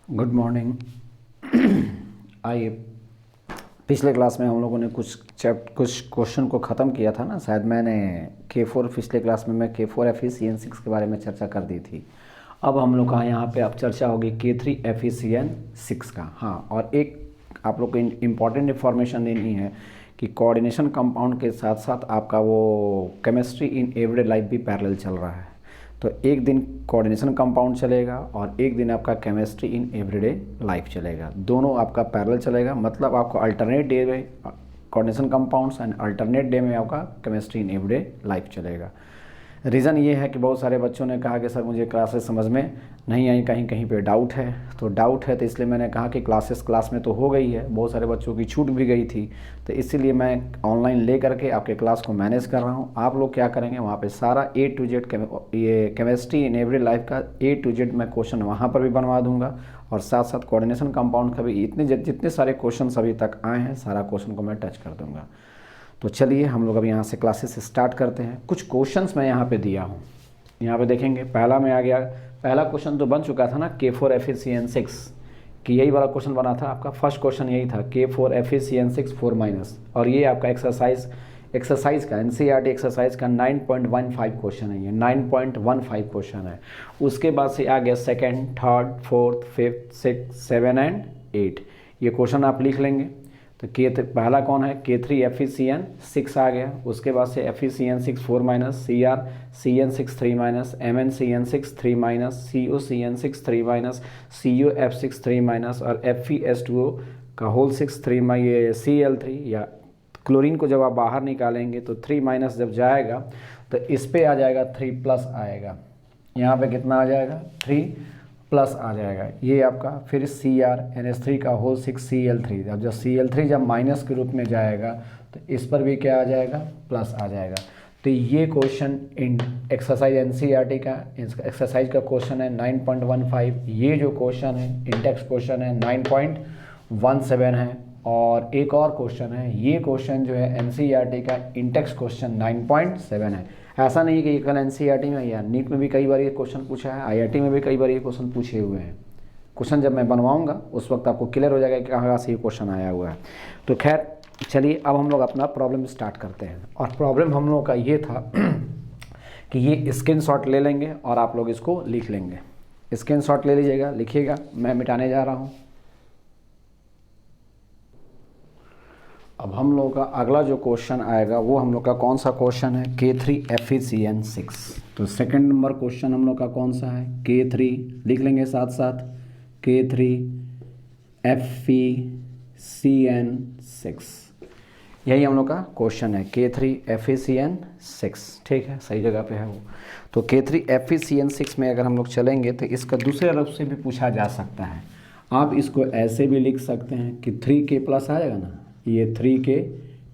Good morning. आइए, पिछले class में हम लोगों ने कुछ क्वेश्चन को ख़त्म किया था ना। शायद मैंने K4 पिछले क्लास में मैं K4 FECN6 के बारे में चर्चा कर दी थी। अब हम लोग का यहाँ पे अब चर्चा होगी K3 FECN6 का। हाँ, और एक आप लोग को इम्पॉर्टेंट इन्फॉर्मेशन देनी है कि कोऑर्डिनेशन कंपाउंड के साथ साथ आपका वो केमिस्ट्री इन एवरीडे लाइफ भी पैरेलल चल रहा है। तो एक दिन कोऑर्डिनेशन कंपाउंड चलेगा और एक दिन आपका केमिस्ट्री इन एवरीडे लाइफ चलेगा। दोनों आपका पैरेलल चलेगा, मतलब आपको अल्टरनेट डे में coordination compounds and alternate day में आपका केमिस्ट्री इन एवरीडे लाइफ चलेगा। रीज़न ये है कि बहुत सारे बच्चों ने कहा कि सर मुझे क्लासेस समझ में नहीं आई, कहीं कहीं पे डाउट है। तो इसलिए मैंने कहा कि क्लास में तो हो गई है, बहुत सारे बच्चों की छूट भी गई थी, तो इसीलिए मैं ऑनलाइन ले करके आपके क्लास को मैनेज कर रहा हूँ। आप लोग क्या करेंगे, वहाँ पे सारा A to Z ये केमिस्ट्री इन एवरी लाइफ का A to Z मैं क्वेश्चन वहाँ पर भी बनवा दूँगा, और साथ साथ कोऑर्डिनेशन कंपाउंड का भी जितने सारे क्वेश्चन अभी तक आए हैं सारा क्वेश्चन को मैं टच कर दूँगा। तो चलिए हम लोग अब यहाँ से क्लासेस स्टार्ट करते हैं। कुछ क्वेश्चंस मैं यहाँ पे दिया हूँ, यहाँ पे देखेंगे। पहला में आ गया, पहला क्वेश्चन तो बन चुका था ना K4 FECN6 कि यही वाला क्वेश्चन बना था। आपका फर्स्ट क्वेश्चन यही था K4 FECN6 4 माइनस, और ये आपका एक्सरसाइज का NCERT एक्सरसाइज का 9.15 क्वेश्चन है, ये 9.15 क्वेश्चन है। उसके बाद से आ गया second, third, fourth, fifth, six, 7 and 8। ये क्वेश्चन आप लिख लेंगे। तो पहला कौन है, K3 FECN6 आ गया। उसके बाद से FECN6 4 minus, CN6 3 minus, MnCN6 3 minus, CuCN6 3 minus, CuF6 3 minus, और FeS2O का होल 6 3 ये Cl3 या क्लोरीन को जब आप बाहर निकालेंगे तो 3 माइनस जब जाएगा तो इस पे आ जाएगा 3 प्लस आएगा। यहाँ पे कितना आ जाएगा, 3 प्लस आ जाएगा। ये आपका फिर CrNH3 का होल 6 Cl3, अब जब Cl3 जब माइनस के रूप में जाएगा तो इस पर भी क्या आ जाएगा, प्लस आ जाएगा। तो ये क्वेश्चन इन एक्सरसाइज NCERT का एक्सरसाइज का क्वेश्चन है 9.15। ये जो क्वेश्चन है इंडेक्स क्वेश्चन है 9.17 है। और एक और क्वेश्चन है, ये क्वेश्चन जो है NCERT का इंडेक्स क्वेश्चन 9.7 है। ऐसा नहीं कि कल NCERT में या नीट में भी कई बार ये क्वेश्चन पूछा है, IIT में भी कई बार ये क्वेश्चन पूछे हुए हैं। क्वेश्चन जब मैं बनवाऊंगा उस वक्त आपको क्लियर हो जाएगा कि कहाँ से ये क्वेश्चन आया हुआ है। तो खैर चलिए अब हम लोग अपना प्रॉब्लम स्टार्ट करते हैं। और प्रॉब्लम हम लोग का ये था कि ये स्क्रीनशॉट ले लेंगे और आप लोग इसको लिख लेंगे। स्क्रीनशॉट ले लीजिएगा, लिखिएगा, मैं मिटाने जा रहा हूँ। अब हम लोग का अगला जो क्वेश्चन आएगा वो हम लोग का कौन सा क्वेश्चन है, K3 FECN6। तो सेकंड नंबर क्वेश्चन हम लोग का कौन सा है, K3 लिख लेंगे साथ साथ, K3 FECN6, यही हम लोग का क्वेश्चन है K3 FECN6। ठीक है, सही जगह पे है वो। तो K3 FECN6 में अगर हम लोग चलेंगे तो इसका दूसरे रूप से भी पूछा जा सकता है। आप इसको ऐसे भी लिख सकते हैं कि 3K प्लस आ जाएगा ना, ये 3K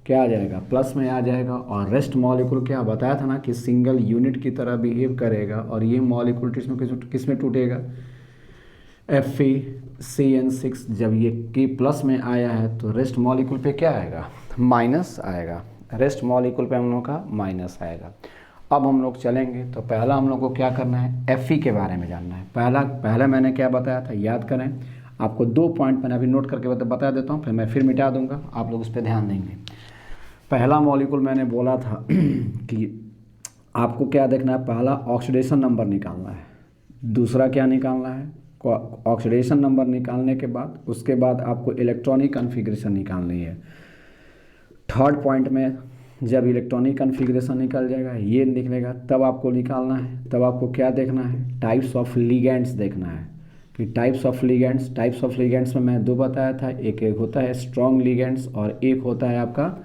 क्या आ जाएगा, प्लस में आ जाएगा। और रेस्ट मॉलिक्यूल क्या बताया था ना कि सिंगल यूनिट की तरह बिहेव करेगा, और ये मॉलिक्यूल किस में टूटेगा, FeCN6। जब ये K प्लस में आया है तो रेस्ट मॉलिक्यूल पे क्या आएगा, माइनस आएगा। रेस्ट मॉलिक्यूल पे हम लोग का माइनस आएगा। अब हम लोग चलेंगे तो पहला हम लोग को क्या करना है, Fe के बारे में जानना है। पहला मैंने क्या बताया था, याद करें। आपको 2 पॉइंट मैंने अभी नोट करके बता देता हूँ, फिर मैं फिर मिटा दूंगा, आप लोग उस पर ध्यान देंगे। पहला मॉलिक्यूल मैंने बोला था कि आपको क्या देखना है, पहला ऑक्सीडेशन नंबर निकालना है, दूसरा क्या निकालना है, ऑक्सीडेशन नंबर निकालने के बाद उसके बाद आपको इलेक्ट्रॉनिक कन्फिग्रेशन निकालनी है। थर्ड पॉइंट में जब इलेक्ट्रॉनिक कन्फिग्रेशन निकल जाएगा, ये निकलेगा, तब आपको निकालना है, तब आपको क्या देखना है, टाइप्स ऑफ लिगेंड्स देखना है कि टाइप्स ऑफ लिगेंड्स में मैं 2 बताया था, एक होता है स्ट्रॉन्ग लिगेंड्स और एक होता है आपका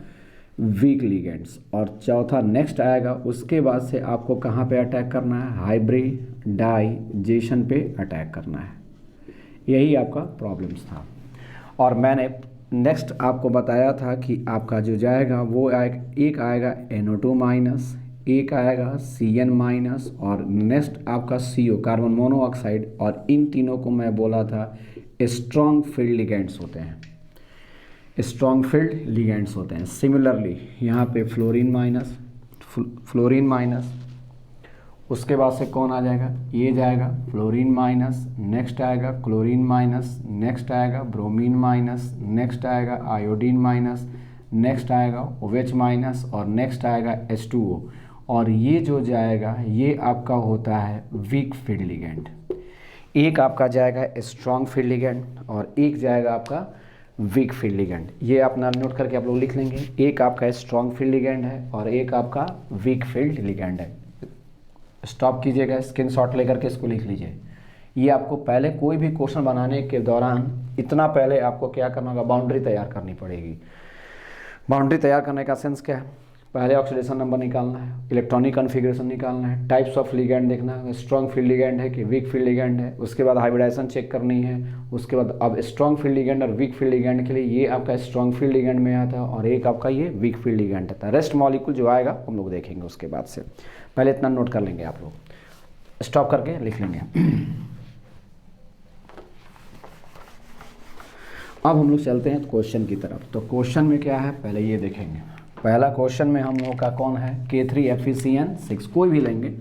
वीक लिगेंड्स। और चौथा नेक्स्ट आएगा, उसके बाद से आपको कहाँ पे अटैक करना है, हाइब्रिडाइजेशन पे अटैक करना है। यही आपका प्रॉब्लम्स था। और मैंने नेक्स्ट आपको बताया था कि आपका जो जाएगा वो एक आएगा NO2 माइनस, एक आएगा Cn माइनस, और नेक्स्ट आपका CO कार्बन मोनोऑक्साइड। और इन तीनों को मैं बोला था स्ट्रॉन्ग फील्ड लिगेंड्स होते हैं, सिमिलरली यहाँ पे फ्लोरीन माइनस, उसके बाद से कौन आ जाएगा, ये जाएगा फ्लोरीन माइनस, नेक्स्ट आएगा क्लोरीन माइनस, नेक्स्ट आएगा ब्रोमीन माइनस, नेक्स्ट आएगा आयोडीन माइनस, नेक्स्ट आएगा OH माइनस और नेक्स्ट आएगा H2O। और ये जो जाएगा ये आपका होता है वीक फील्ड लिगेंड। एक आपका जाएगा स्ट्रॉन्ग फील्ड लिगेंड और एक जाएगा आपका वीक फील्ड लिगेंड। ये अपना नोट करके आप लोग लिख लेंगे, एक आपका स्ट्रॉन्ग फील्ड लिगेंड है और एक आपका वीक फील्ड लिगेंड है। स्टॉप कीजिएगा, स्क्रीनशॉट लेकर के इसको लिख लीजिए। ये आपको पहले कोई भी क्वेश्चन बनाने के दौरान इतना पहले आपको क्या करना होगा, बाउंड्री तैयार करनी पड़ेगी। बाउंड्री तैयार करने का सेंस क्या है, पहले ऑक्सीडेशन नंबर निकालना है, इलेक्ट्रॉनिक कॉन्फ़िगरेशन निकालना है, टाइप्स ऑफ लिगेंड देखना है, स्ट्रॉन्ग फील्ड लिगेंड है कि वीक फील्ड लिगेंड है, उसके बाद हाइब्रिडाइजेशन चेक करनी है, उसके बाद अब स्ट्रॉन्ग फील्ड लिगेंड और वीक फील्ड लिगेंड के लिए ये आपका स्ट्रॉन्ग फील्ड लिगेंड में आता है और एक आपका ये वीक फील्ड लिगेंड आता है। रेस्ट मॉलिक्यूल जो आएगा हम लोग देखेंगे उसके बाद से, पहले इतना नोट कर लेंगे, आप लोग स्टॉप करके लिख लेंगे। अब हम लोग चलते हैं क्वेश्चन की तरफ। तो क्वेश्चन में क्या है पहले ये देखेंगे। पहला क्वेश्चन में हम लोगों का कौन है, K3FeCN6, कोई भी लेंगे,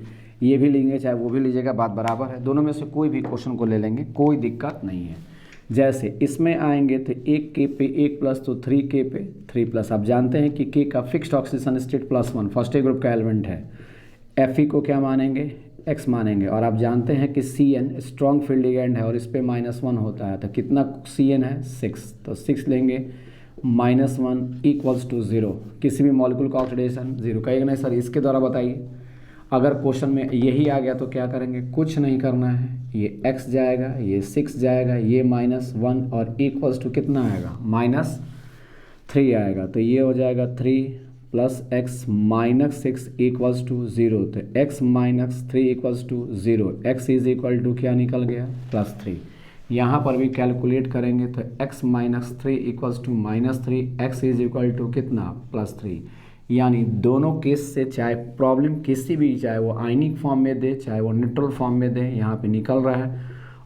ये भी लेंगे चाहे वो भी लीजिएगा, बात बराबर है, दोनों में से कोई भी क्वेश्चन को ले लेंगे, कोई दिक्कत नहीं है। जैसे इसमें आएंगे तो 1K पे 1 प्लस तो 3K पे 3 प्लस। आप जानते हैं कि K का fixed oxygen state +1 first group का एलिमेंट है, Fe को क्या मानेंगे, X मानेंगे, और आप जानते हैं कि Cn स्ट्रॉन्ग फील्ड लिगेंड है और इस पर -1 होता है, तो कितना Cn है 6, तो 6 लेंगे, -1 इक्वल्स टू 0, किसी भी मॉलिक्यूल का ऑक्सीडेशन 0 कहेगा नहीं सर इसके द्वारा बताइए। अगर क्वेश्चन में यही आ गया तो क्या करेंगे, कुछ नहीं करना है, ये x जाएगा, ये 6 जाएगा, ये -1 और इक्वल्स टू कितना आएगा, -3 आएगा, तो ये हो जाएगा 3 + x -6 इक्वल्स टू 0, तो x -3 equals to 0, x is equal to क्या निकल गया, +3। यहाँ पर भी कैलकुलेट करेंगे तो x -3 equals to -3, x is equal to कितना, +3। यानी दोनों केस से चाहे प्रॉब्लम किसी भी, चाहे वो आयनिक फॉर्म में दे चाहे वो न्यूट्रल फॉर्म में दे, यहाँ पे निकल रहा है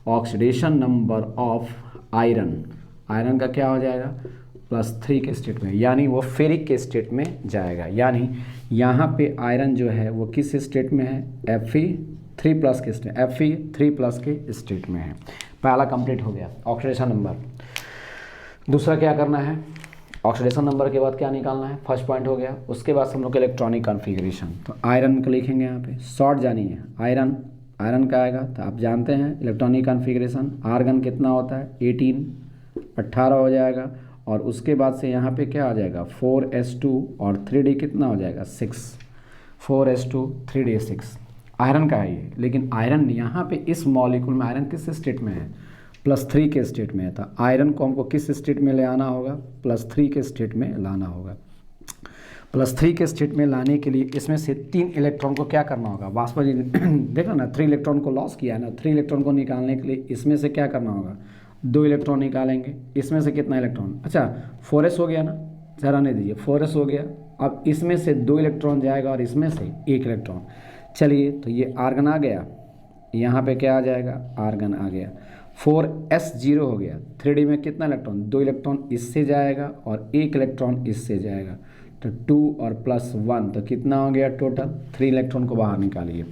oxidation number of iron, iron का क्या हो जाएगा, +3 के स्टेट में, यानी वो फेरिक के स्टेट में जाएगा। यानी यहाँ पे आयरन जो है वो किस स्टेट में है, Fe3+ के स्टेट, Fe3+ के स्टेट में है। पहला कंप्लीट हो गया ऑक्सीडेशन नंबर। दूसरा क्या करना है, ऑक्सीडेशन नंबर के बाद क्या निकालना है, फर्स्ट पॉइंट हो गया। उसके बाद हम लोग इलेक्ट्रॉनिक कॉन्फ़िगरेशन, तो आयरन को लिखेंगे यहाँ पे, शॉर्ट जानी है, आयरन, आयरन का आएगा तो आप जानते हैं इलेक्ट्रॉनिक कॉन्फ़िगरेशन, आर्गन कितना होता है 18 हो जाएगा, और उसके बाद से यहाँ पे क्या आ जाएगा 4s2 और 3d कितना हो जाएगा 6, 4s2 3d 6, आयरन का है ये। लेकिन आयरन यहाँ पे इस मॉलिक्यूल में आयरन किस स्टेट में है, +3 के स्टेट में है, तो आयरन को हमको किस स्टेट में ले आना होगा, +3 के स्टेट में लाना होगा। +3 के स्टेट में लाने के लिए इसमें से 3 इलेक्ट्रॉन को क्या करना होगा, वाष्पीकरण देखा ना, 3 इलेक्ट्रॉन को लॉस किया है ना, 3 इलेक्ट्रॉन को निकालने के लिए इसमें से क्या करना होगा, 2 इलेक्ट्रॉन निकालेंगे, इसमें से कितना इलेक्ट्रॉन, अच्छा 4s हो गया ना, जरा नहीं दीजिए 4s हो गया, अब इसमें से 2 इलेक्ट्रॉन जाएगा और इसमें से 1 इलेक्ट्रॉन, चलिए तो ये आर्गन आ गया, यहाँ पे क्या आ जाएगा, आर्गन आ गया, 4s0 हो गया, 3d में कितना इलेक्ट्रॉन, 2 इलेक्ट्रॉन इससे जाएगा और 1 इलेक्ट्रॉन इससे जाएगा, तो 2 और +1 तो कितना हो गया टोटल, 3 इलेक्ट्रॉन को बाहर निकालिए,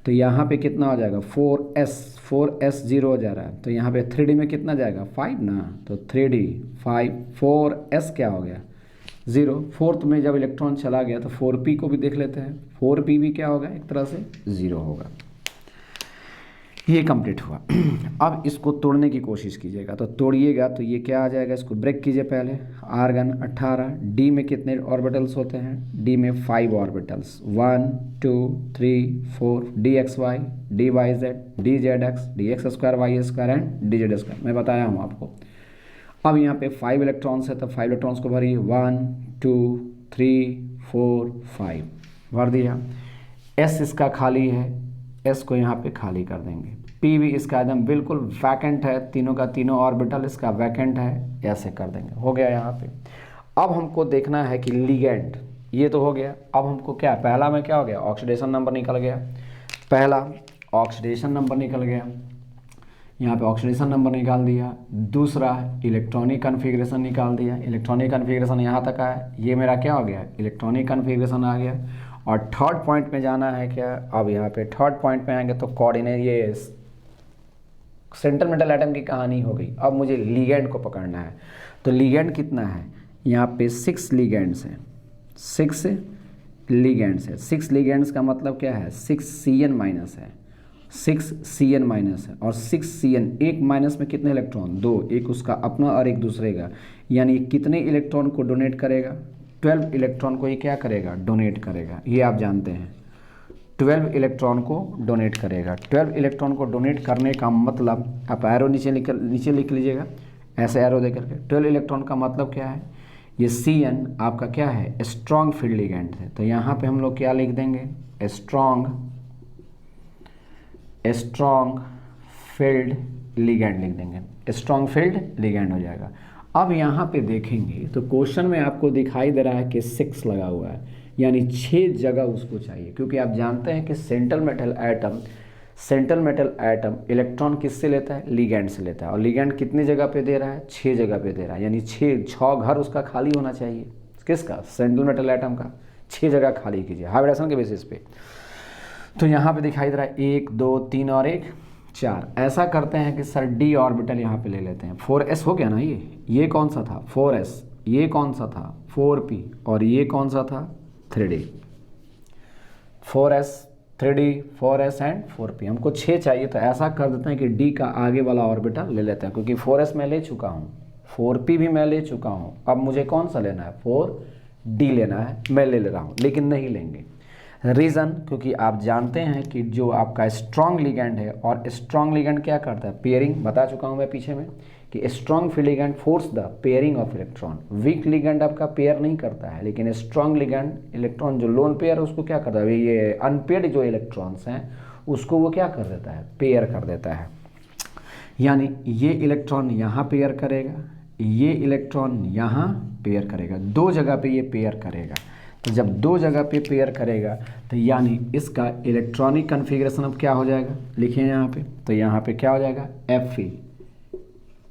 तो यहाँ पे कितना हो जाएगा 4s0 हो जा रहा है, तो यहाँ पे 3d में कितना जाएगा 5 ना, तो 3d 5, 4s क्या हो गया 0, फोर्थ में जब इलेक्ट्रॉन चला गया तो 4p को भी देख लेते हैं, 4p भी क्या होगा एक तरह से 0 होगा। ये कंप्लीट हुआ। अब इसको तोड़ने की कोशिश कीजिएगा, तो तोड़िएगा तो ये क्या आ जाएगा, इसको ब्रेक कीजिए पहले, आर्गन 18, डी में कितने ऑर्बिटल्स होते हैं, डी में 5 orbitals, 1 2 3 4, dxy dyz dzx dx2y2 and dz2, मैं बताया हूँ आपको। अब यहाँ पे 5 इलेक्ट्रॉन्स है तो 5 इलेक्ट्रॉन्स को भरिए, 1 2 3 4 5 भर दिया, s इसका खाली है, s को यहाँ पे खाली कर देंगे, p भी इसका एकदम बिल्कुल वैकेंट है, तीनों का तीनों ऑर्बिटल इसका वैकेंट है, ऐसे कर देंगे, हो गया यहाँ पे। अब हमको देखना है कि लिगेंड, ये तो हो गया, अब हमको क्या, पहला में क्या हो गया, ऑक्सीडेशन नंबर निकल गया, पहला ऑक्सीडेशन नंबर निकल गया, यहाँ पे ऑक्सीडेशन नंबर निकाल दिया, दूसरा इलेक्ट्रॉनिक कॉन्फ़िगरेशन निकाल दिया, इलेक्ट्रॉनिक कॉन्फ़िगरेशन यहाँ तक आया, ये मेरा क्या हो गया, इलेक्ट्रॉनिक कॉन्फ़िगरेशन आ गया, और थर्ड पॉइंट में जाना है क्या, अब यहाँ पे थर्ड पॉइंट में आएंगे तो कोऑर्डिनेट, ये सेंट्रल मेटल एटम की कहानी हो गई। अब मुझे लिगेंड को पकड़ना है। तो लिगेंड कितना है, यहाँ पे 6 लिगेंड्स हैं, 6 लिगेंड्स है। 6 लिगेंड्स का मतलब क्या है, 6 Cn माइनस है, 6 Cn माइनस है। और 6 Cn, एक माइनस में कितने इलेक्ट्रॉन, 2, एक उसका अपना और एक दूसरे का, यानी कितने इलेक्ट्रॉन को डोनेट करेगा, 12 इलेक्ट्रॉन को ये क्या करेगा, डोनेट करेगा। ये आप जानते हैं 12 इलेक्ट्रॉन को डोनेट करेगा। 12 इलेक्ट्रॉन को डोनेट करने का मतलब, आप एरो नीचे लिख लीजिएगा, ऐसे एरो दे करके। 12 इलेक्ट्रॉन का मतलब क्या है, ये Cn आपका क्या है, स्ट्रॉन्ग फील्ड लिगेंड है। तो यहाँ पे हम लोग क्या लिख देंगे, स्ट्रॉन्ग फील्ड लिगेंड लिख देंगे, स्ट्रॉन्ग फील्ड लिगेंड हो जाएगा। अब यहाँ पे देखेंगे तो क्वेश्चन में आपको दिखाई दे रहा है कि 6 लगा हुआ है, यानी 6 जगह उसको चाहिए, क्योंकि आप जानते हैं कि सेंट्रल मेटल एटम इलेक्ट्रॉन किससे लेता है, लिगेंड से लेता है। और लिगेंड कितनी जगह पे दे रहा है, 6 जगह पे दे रहा है, यानी 6 घर उसका खाली होना चाहिए। किसका, सेंट्रल मेटल एटम का। 6 जगह खाली कीजिए हाइब्रिडेशन के बेसिस पे। तो यहाँ पे दिखाई दे रहा है 1 2 3 और 1 4। ऐसा करते हैं कि सर डी ऑर्बिटल यहाँ पे ले लेते हैं। 4s हो गया ना, ये कौन सा था 4s, ये कौन सा था 4p, और ये कौन सा था 3d। 4s 3d 4s and 4p, हमको 6 चाहिए। तो ऐसा कर देते हैं कि d का आगे वाला ऑर्बिटल ले लेते हैं, क्योंकि 4s मैं ले चुका हूँ, 4p भी मैं ले चुका हूँ। अब मुझे कौन सा लेना है, 4d लेना है, मैं ले रहा हूँ, लेकिन नहीं लेंगे। रीज़न, क्योंकि आप जानते हैं कि जो आपका स्ट्रॉन्ग लिगेंड है, और स्ट्रॉन्ग लिगेंड क्या करता है, पेयरिंग, बता चुका हूँ मैं पीछे में कि strong field ligand force the pairing of electron. Week ligand आपका पेयर नहीं करता है, लेकिन स्ट्रॉन्ग लिगेंड इलेक्ट्रॉन जो लोन पेयर है उसको क्या करता है, ये अनपेयर्ड जो इलेक्ट्रॉन्स हैं उसको वो क्या कर देता है, पेयर कर देता है। यानी ये इलेक्ट्रॉन यहाँ पेयर करेगा, ये इलेक्ट्रॉन यहाँ पेयर करेगा, 2 जगह पे ये पेयर करेगा। तो जब 2 जगह पे पेयर करेगा तो यानी इसका इलेक्ट्रॉनिक कन्फिग्रेशन अब क्या हो जाएगा, लिखिए यहाँ पे। तो यहाँ पे क्या हो जाएगा,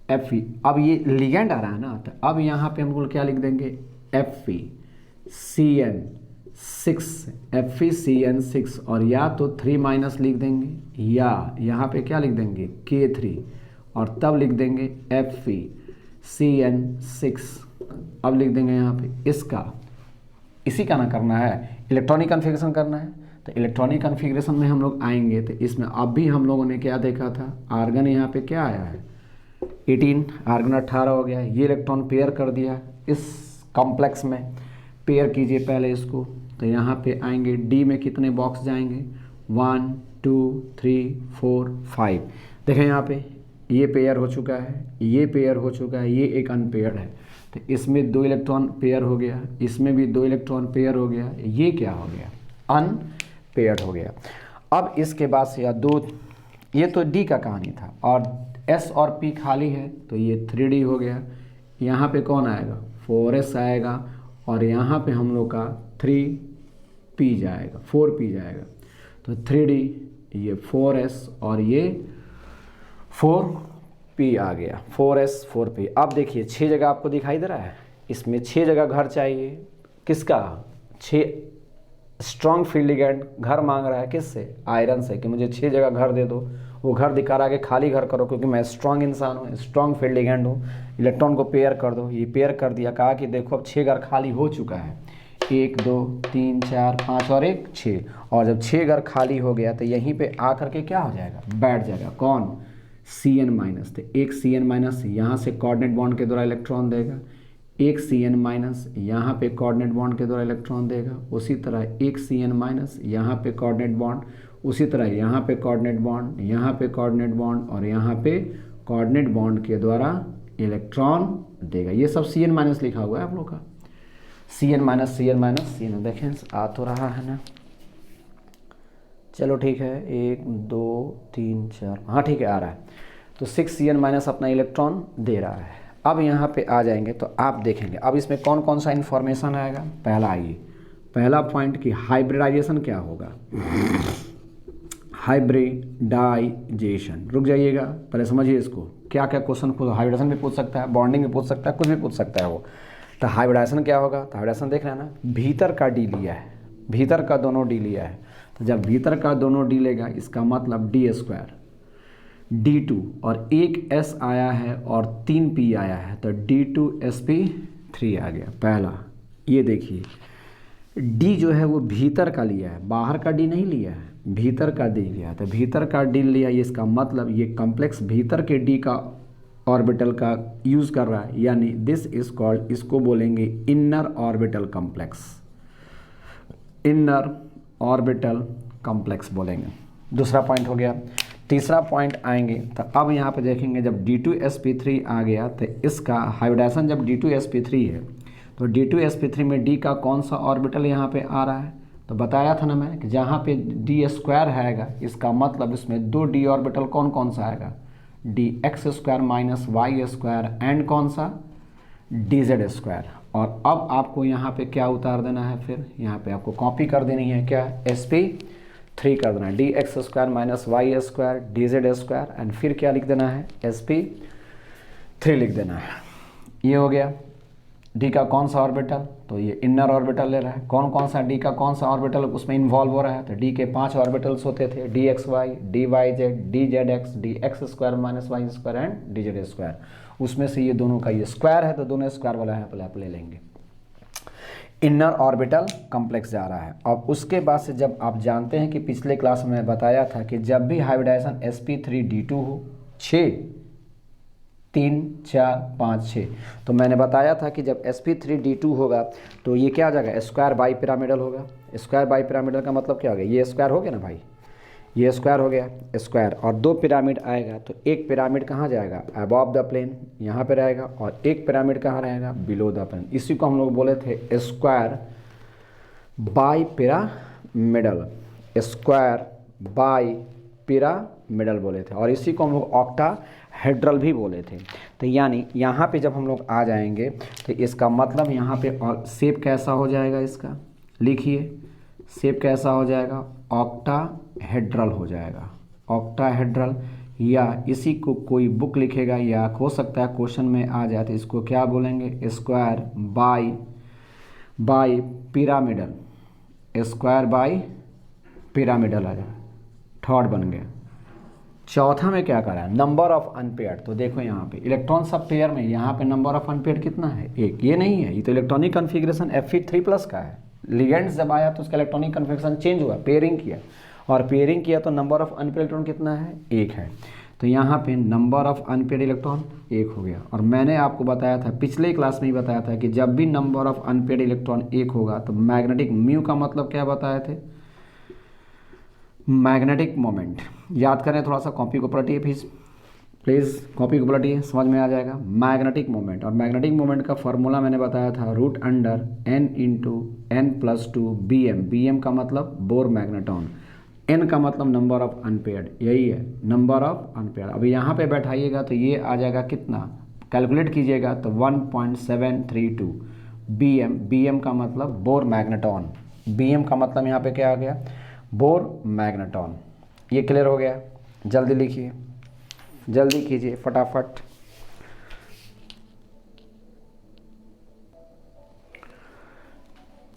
Fe। अब ये लिगेंड आ रहा है ना, तो अब यहाँ पे हम लोग क्या लिख देंगे, FeCN6, और या तो 3 माइनस लिख देंगे, या यहाँ पे क्या लिख देंगे K3, और तब लिख देंगे FeCN6। अब लिख देंगे यहाँ पे इसका, इसी का ना करना है, इलेक्ट्रॉनिक कन्फिग्रेशन करना है। तो इलेक्ट्रॉनिक कन्फिग्रेशन में हम लोग आएंगे तो इसमें अब भी हम लोगों ने क्या देखा था, आर्गन यहाँ पे क्या आया है 18, आर्गन 18 हो गया। ये इलेक्ट्रॉन पेयर कर दिया इस कॉम्प्लेक्स में, पेयर कीजिए पहले इसको। तो यहाँ पे आएंगे, डी में कितने बॉक्स जाएंगे, 1 2 3 4 5। देखें यहाँ पे ये पेयर हो चुका है, ये पेयर हो चुका है, ये एक अनपेयर्ड है। तो इसमें 2 इलेक्ट्रॉन पेयर हो गया, इसमें भी 2 इलेक्ट्रॉन पेयर हो गया, ये क्या हो गया, अनपेयर्ड हो गया। अब इसके बाद से या 2, ये तो डी का कहानी था, और एस और पी खाली है तो ये 3d हो गया। यहाँ पे कौन आएगा, 4s आएगा, और यहाँ पे हम लोग का 3p जाएगा, 4p जाएगा। तो 3d, ये 4s और ये 4p आ गया, 4s 4p। अब देखिए 6 जगह आपको दिखाई दे रहा है, इसमें 6 जगह घर चाहिए। किसका, 6 स्ट्रॉन्ग फील्ड लिगेंड घर मांग रहा है, किससे, आयरन से, कि मुझे 6 जगह घर दे दो। वो घर दिखा रहा है कि खाली घर करो, क्योंकि मैं स्ट्रॉन्ग इंसान हूँ, स्ट्रॉन्ग फील्ड लिगेंड हूँ, इलेक्ट्रॉन को पेयर कर दो। ये पेयर कर दिया, कहा कि देखो अब 6 घर खाली हो चुका है, 1 2 3 4 5 और 1 6। और जब 6 घर खाली हो गया तो यहीं पे आकर के क्या हो जाएगा, बैठ जाएगा, कौन, Cn माइनस। तो एक Cn माइनस यहाँ से कोऑर्डिनेट बॉन्ड के द्वारा इलेक्ट्रॉन देगा, एक Cn माइनस यहाँ पे कोऑर्डिनेट बॉन्ड के द्वारा इलेक्ट्रॉन देगा, उसी तरह एक Cn माइनस यहाँ पे कोऑर्डिनेट बॉन्ड, उसी तरह यहाँ पे कोऑर्डिनेट बॉन्ड, यहाँ पे कोऑर्डिनेट बॉन्ड, और यहाँ पे कोऑर्डिनेट बॉन्ड के द्वारा इलेक्ट्रॉन देगा। ये सब Cn माइनस लिखा हुआ है आप लोग का, Cn minus Cn minus Cn। देखें आ तो रहा है ना, चलो ठीक है, 1 2 3 4, हाँ ठीक है आ रहा है। तो 6 Cn माइनस अपना इलेक्ट्रॉन दे रहा है। अब यहाँ पे आ जाएंगे तो आप देखेंगे अब इसमें कौन कौन सा इन्फॉर्मेशन आएगा। पहला आइए, पहला पॉइंट कि हाइब्रिडाइजेशन क्या होगा, हाइब्रिडाइजेशन। रुक जाइएगा, पहले समझिए इसको, क्या क्या क्वेश्चन हाइब्रिडाइजेशन भी पूछ सकता है, बॉन्डिंग भी पूछ सकता है, कुछ भी पूछ सकता है वो। तो हाइब्रिडाइजेशन क्या होगा, तो हाइब्रिडाइजेशन देख रहे हैं ना, भीतर का डी लिया है, भीतर का दोनों डी लिया है, तो जब भीतर का दोनों डी लेगा इसका मतलब डी स्क्वायर D2 और एक S आया है और 3P आया है, तो D2SP3 आ गया पहला। ये देखिए D जो है वो भीतर का लिया है, बाहर का D नहीं लिया है, भीतर का D लिया है, तो भीतर का D लिया, ये इसका मतलब ये कॉम्प्लेक्स भीतर के D का ऑर्बिटल का यूज़ कर रहा है, यानी दिस इज कॉल्ड, इसको बोलेंगे inner orbital complex, inner orbital complex बोलेंगे। दूसरा पॉइंट हो गया। तीसरा पॉइंट आएंगे तो अब यहाँ पे देखेंगे जब D2sp3 आ गया तो इसका हाइब्रिडाइजेशन जब D2sp3 है तो D2sp3 में D का कौन सा ऑर्बिटल यहाँ पे आ रहा है, तो बताया था ना मैं कि जहाँ पे D स्क्वायर आएगा इसका मतलब इसमें दो D ऑर्बिटल कौन कौन सा आएगा, dx square minus y square and कौन सा dz स्क्वायर। और अब आपको यहाँ पे क्या उतार देना है, फिर यहाँ पे आपको कॉपी कर देनी है क्या, sp3 कर देना है, dx square minus y square dz square and फिर क्या लिख देना है, sp3 लिख देना है। ये हो गया। d का कौन सा ऑर्बिटल, तो ये इनर ऑर्बिटल ले रहा है, कौन कौन सा d का कौन सा ऑर्बिटल उसमें इन्वॉल्व हो रहा है, तो d के 5 ऑर्बिटल्स होते थे, dxy dyz dzx dx square minus y square and dz square, उसमें से ये दोनों का ये स्क्वायर है तो दोनों स्क्वायर वाला है आप ले लेंगे। इनर ऑर्बिटल कॉम्प्लेक्स जा रहा है। और उसके बाद से जब आप जानते हैं कि पिछले क्लास में बताया था कि जब भी हाइब्रिडाइजेशन sp3d2 हो 6 3 4 5 6, तो मैंने बताया था कि जब sp3d2 होगा तो ये क्या आ जाएगा, स्क्वायर बाई पिरामिडल होगा। स्क्वायर बाई पिरामिडल का मतलब क्या हो गया, ये स्क्वायर हो गया ना भाई, ये स्क्वायर हो गया स्क्वायर, और दो पिरामिड आएगा तो एक पिरामिड कहाँ जाएगा, अबव द प्लेन यहाँ पे रहेगा, और एक पिरामिड कहाँ रहेगा, बिलो द प्लेन। इसी को हम लोग बोले थे square by pyramidal, square by pyramidal बोले थे, और इसी को हम लोग ऑक्टा हेड्रल भी बोले थे। तो यानी यहाँ पे जब हम लोग आ जाएंगे तो इसका मतलब यहाँ पे और शेप कैसा हो जाएगा, इसका लिखिए शेप कैसा हो जाएगा, ऑक्टाहेड्रल हो जाएगा, ऑक्टाहेड्रल। या इसी को कोई बुक लिखेगा या हो सकता है क्वेश्चन में आ जाए तो इसको क्या बोलेंगे, square by pyramidal, square by pyramidal आ जाए, थर्ड बन गया। चौथा में क्या करा है, नंबर ऑफ अनपेयर्ड। तो देखो यहाँ पे इलेक्ट्रॉन सब पेयर में यहाँ पे नंबर ऑफ अनपेयर्ड कितना है, एक, ये नहीं है, ये तो इलेक्ट्रॉनिक कन्फिग्रेशन Fe3+ का है। लिगेंड्स जब आया तो उसका इलेक्ट्रॉनिक कन्फिग्रेशन चेंज हुआ, पेयरिंग किया, और पेयरिंग किया तो नंबर ऑफ अनपेयर्ड इलेक्ट्रॉन कितना है, एक है। तो यहाँ पे नंबर ऑफ अनपेयर्ड इलेक्ट्रॉन एक हो गया। और मैंने आपको बताया था पिछले क्लास में ही बताया था कि जब भी नंबर ऑफ अनपेयर्ड इलेक्ट्रॉन एक होगा तो मैग्नेटिक म्यू का मतलब क्या बताए थे, मैग्नेटिक मोमेंट। याद करें थोड़ा सा, कॉपी को पलटिए प्लीज़ कॉपी को पलटिए, समझ में आ जाएगा मैग्नेटिक मोमेंट। और मैग्नेटिक मोमेंट का फॉर्मूला मैंने बताया था √n × n+2 bm, bm का मतलब बोर मैग्नेटॉन, n का मतलब नंबर ऑफ अनपेयर्ड, यही है नंबर ऑफ अनपेयर्ड। अभी यहाँ पे बैठाइएगा तो ये आ जाएगा कितना, कैलकुलेट कीजिएगा तो 1.732 bm, bm का मतलब बोर मैग्नेटॉन, bm का मतलब यहाँ पे क्या आ गया, बोर मैग्नेटॉन। ये क्लियर हो गया, जल्दी लिखिए, जल्दी कीजिए फटाफट।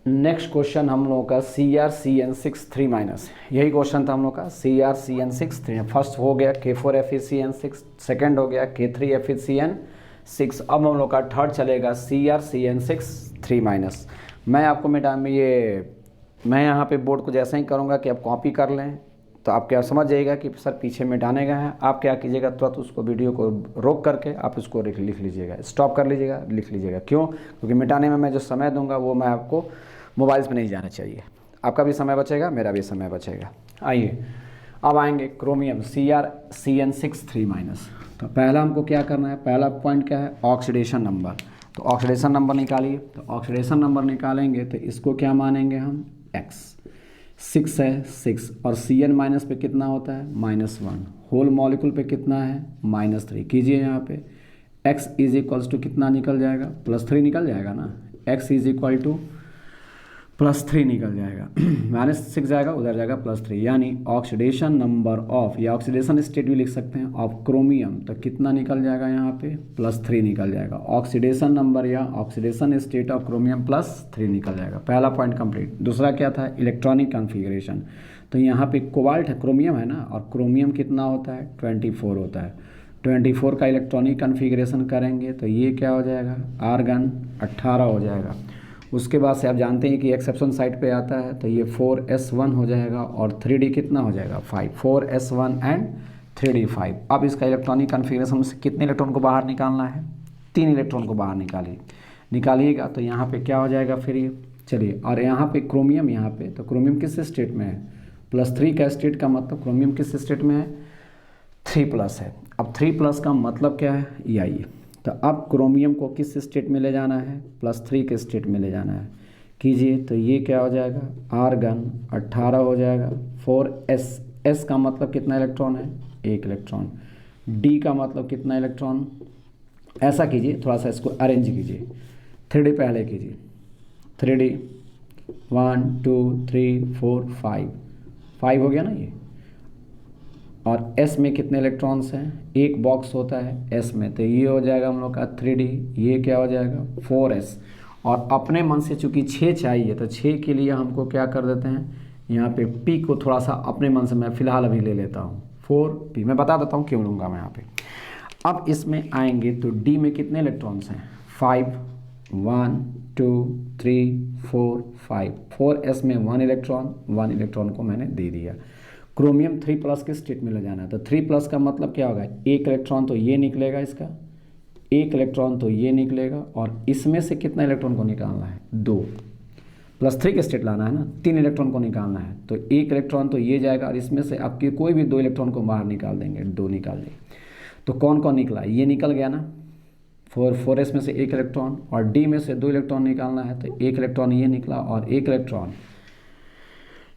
नेक्स्ट क्वेश्चन हम लोगों का CrCN6 3-, यही क्वेश्चन था हम लोग का CrCN6 3। फर्स्ट हो गया K4FeCN6, सेकंड हो गया K3FeCN6, अब हम लोग का थर्ड चलेगा CrCN6 3-। मैं आपको मैं यहाँ पे बोर्ड को जैसे ही करूँगा कि आप कॉपी कर लें तो आप क्या समझ जाइएगा कि सर पीछे मिटाने का है, आप क्या कीजिएगा तुरंत उसको वीडियो को रोक करके आप उसको लिख लीजिएगा, स्टॉप कर लीजिएगा, लिख लीजिएगा। क्यों, क्योंकि मिटाने में मैं जो समय दूंगा वो मैं आपको मोबाइल्स में नहीं जाना चाहिए, आपका भी समय बचेगा, मेरा भी समय बचेगा। आइए अब आएंगे क्रोमियम CrCN6 3-। तो पहला हमको क्या करना है, पहला पॉइंट क्या है, ऑक्सीडेशन नंबर। तो ऑक्सीडेशन नंबर निकालिए, तो ऑक्सीडेशन नंबर निकालेंगे तो इसको क्या मानेंगे हम, x 6 है 6, और Cn- पे कितना होता है, -1, होल मॉलिक्यूल पे कितना है, -3। कीजिए यहाँ पे x = कितना निकल जाएगा, +3 निकल जाएगा ना, x = +3 निकल जाएगा, -6 जाएगा उधर जाएगा +3, यानी ऑक्सीडेशन नंबर ऑफ या ऑक्सीडेशन स्टेट भी लिख सकते हैं ऑफ क्रोमियम, तो कितना निकल जाएगा यहाँ पे +3 निकल जाएगा। ऑक्सीडेशन नंबर या ऑक्सीडेशन स्टेट ऑफ क्रोमियम +3 निकल जाएगा। पहला पॉइंट कंप्लीट। दूसरा क्या था, इलेक्ट्रॉनिक कॉन्फ़िगरेशन। तो यहाँ पे कोबाल्ट है, क्रोमियम है ना, और क्रोमियम कितना होता है 24 होता है। 24 का इलेक्ट्रॉनिक कॉन्फ़िगरेशन करेंगे तो ये क्या हो जाएगा, आर्गन 18 हो जाएगा। उसके बाद से आप जानते हैं कि एक्सेप्शन साइड पे आता है, तो ये 4s1 हो जाएगा और 3d कितना हो जाएगा 5, 4s1 एंड 3d 5। अब इसका इलेक्ट्रॉनिक कॉन्फ़िगरेशन से कितने इलेक्ट्रॉन को बाहर निकालना है, 3 इलेक्ट्रॉन को बाहर निकालिएगा। तो यहाँ पे क्या हो जाएगा फिर ये, चलिए, और यहाँ पे क्रोमियम, यहाँ पे तो क्रोमियम किस स्टेट में है, +3 का स्टेट का मतलब क्रोमियम किस स्टेट में है 3+ है। अब 3+ का मतलब क्या है, ये आइए, तो अब क्रोमियम को किस स्टेट में ले जाना है, +3 के स्टेट में ले जाना है। कीजिए, तो ये क्या हो जाएगा, आर्गन 18 हो जाएगा। 4s का मतलब कितना इलेक्ट्रॉन है, 1 इलेक्ट्रॉन। d का मतलब कितना इलेक्ट्रॉन, ऐसा कीजिए, थोड़ा सा इसको अरेंज कीजिए। 3d पहले कीजिए, 3d 1 2 3 4 5 हो गया ना ये। और s में कितने इलेक्ट्रॉन्स हैं, एक बॉक्स होता है s में, तो ये हो जाएगा हम लोग का 3d, ये क्या हो जाएगा 4s। और अपने मन से चूंकि 6 चाहिए, तो 6 के लिए हमको क्या कर देते हैं, यहाँ पे p को थोड़ा सा अपने मन से मैं फ़िलहाल अभी ले लेता हूँ 4p, मैं बता देता हूँ क्यों लूँगा मैं यहाँ पे। अब इसमें आएंगे तो d में कितने इलेक्ट्रॉन्स हैं 5, 1 2 3 4 5, 4s में 1 इलेक्ट्रॉन को मैंने दे दिया। क्रोमियम 3+ के स्टेट में ले जाना है, तो 3+ का मतलब क्या होगा, 1 इलेक्ट्रॉन तो ये निकलेगा, इसका 1 इलेक्ट्रॉन तो ये निकलेगा, और इसमें से कितना इलेक्ट्रॉन को निकालना है 2, +3 के स्टेट लाना है ना, 3 इलेक्ट्रॉन को निकालना है, तो 1 इलेक्ट्रॉन तो ये जाएगा, और इसमें से आपके कोई भी 2 इलेक्ट्रॉन को बाहर निकाल देंगे, 2 निकाल देंगे। तो कौन कौन निकला, ये निकल गया ना, 4s में से 1 इलेक्ट्रॉन, और d में से 2 इलेक्ट्रॉन निकालना है, तो 1 इलेक्ट्रॉन ये निकला और 1 इलेक्ट्रॉन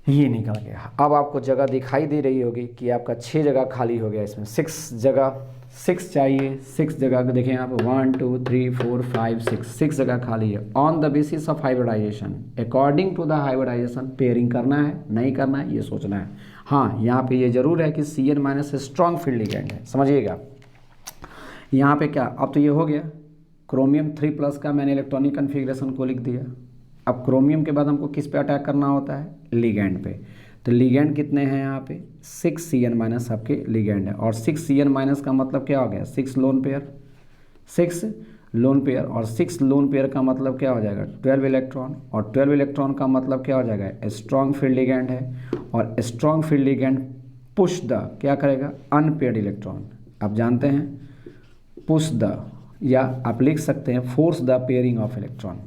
ये निकल गया। अब आपको जगह दिखाई दे रही होगी कि आपका 6 जगह खाली हो गया, इसमें 6 चाहिए, 6 जगह को देखें आप, 1 2 3 4 5 6 जगह खाली है। On the basis of hybridization, according to the hybridization pairing करना है नहीं करना है ये सोचना है। हाँ, यहाँ पे ये जरूर है कि Cn- स्ट्रॉन्ग फील्ड लिगेंड है, समझिएगा। यहाँ पे क्या, अब तो ये हो गया क्रोमियम 3+ का मैंने इलेक्ट्रॉनिक कन्फिग्रेशन को लिख दिया। अब क्रोमियम के बाद हमको किस पे अटैक करना होता है, लिगेंड पे। तो लिगेंड कितने हैं यहाँ पे 6Cn- आपके लिगेंड है, और 6Cn- का मतलब क्या हो गया 6 लोन पेयर, 6 लोन पेयर, और 6 लोन पेयर का मतलब क्या हो जाएगा 12 इलेक्ट्रॉन, और 12 इलेक्ट्रॉन का मतलब क्या हो जाएगा स्ट्रॉन्ग फील्ड लिगेंड है, और strong field ligand push the क्या करेगा अनपेयर्ड इलेक्ट्रॉन। आप जानते हैं पुश द, या आप लिख सकते हैं force the pairing of electron,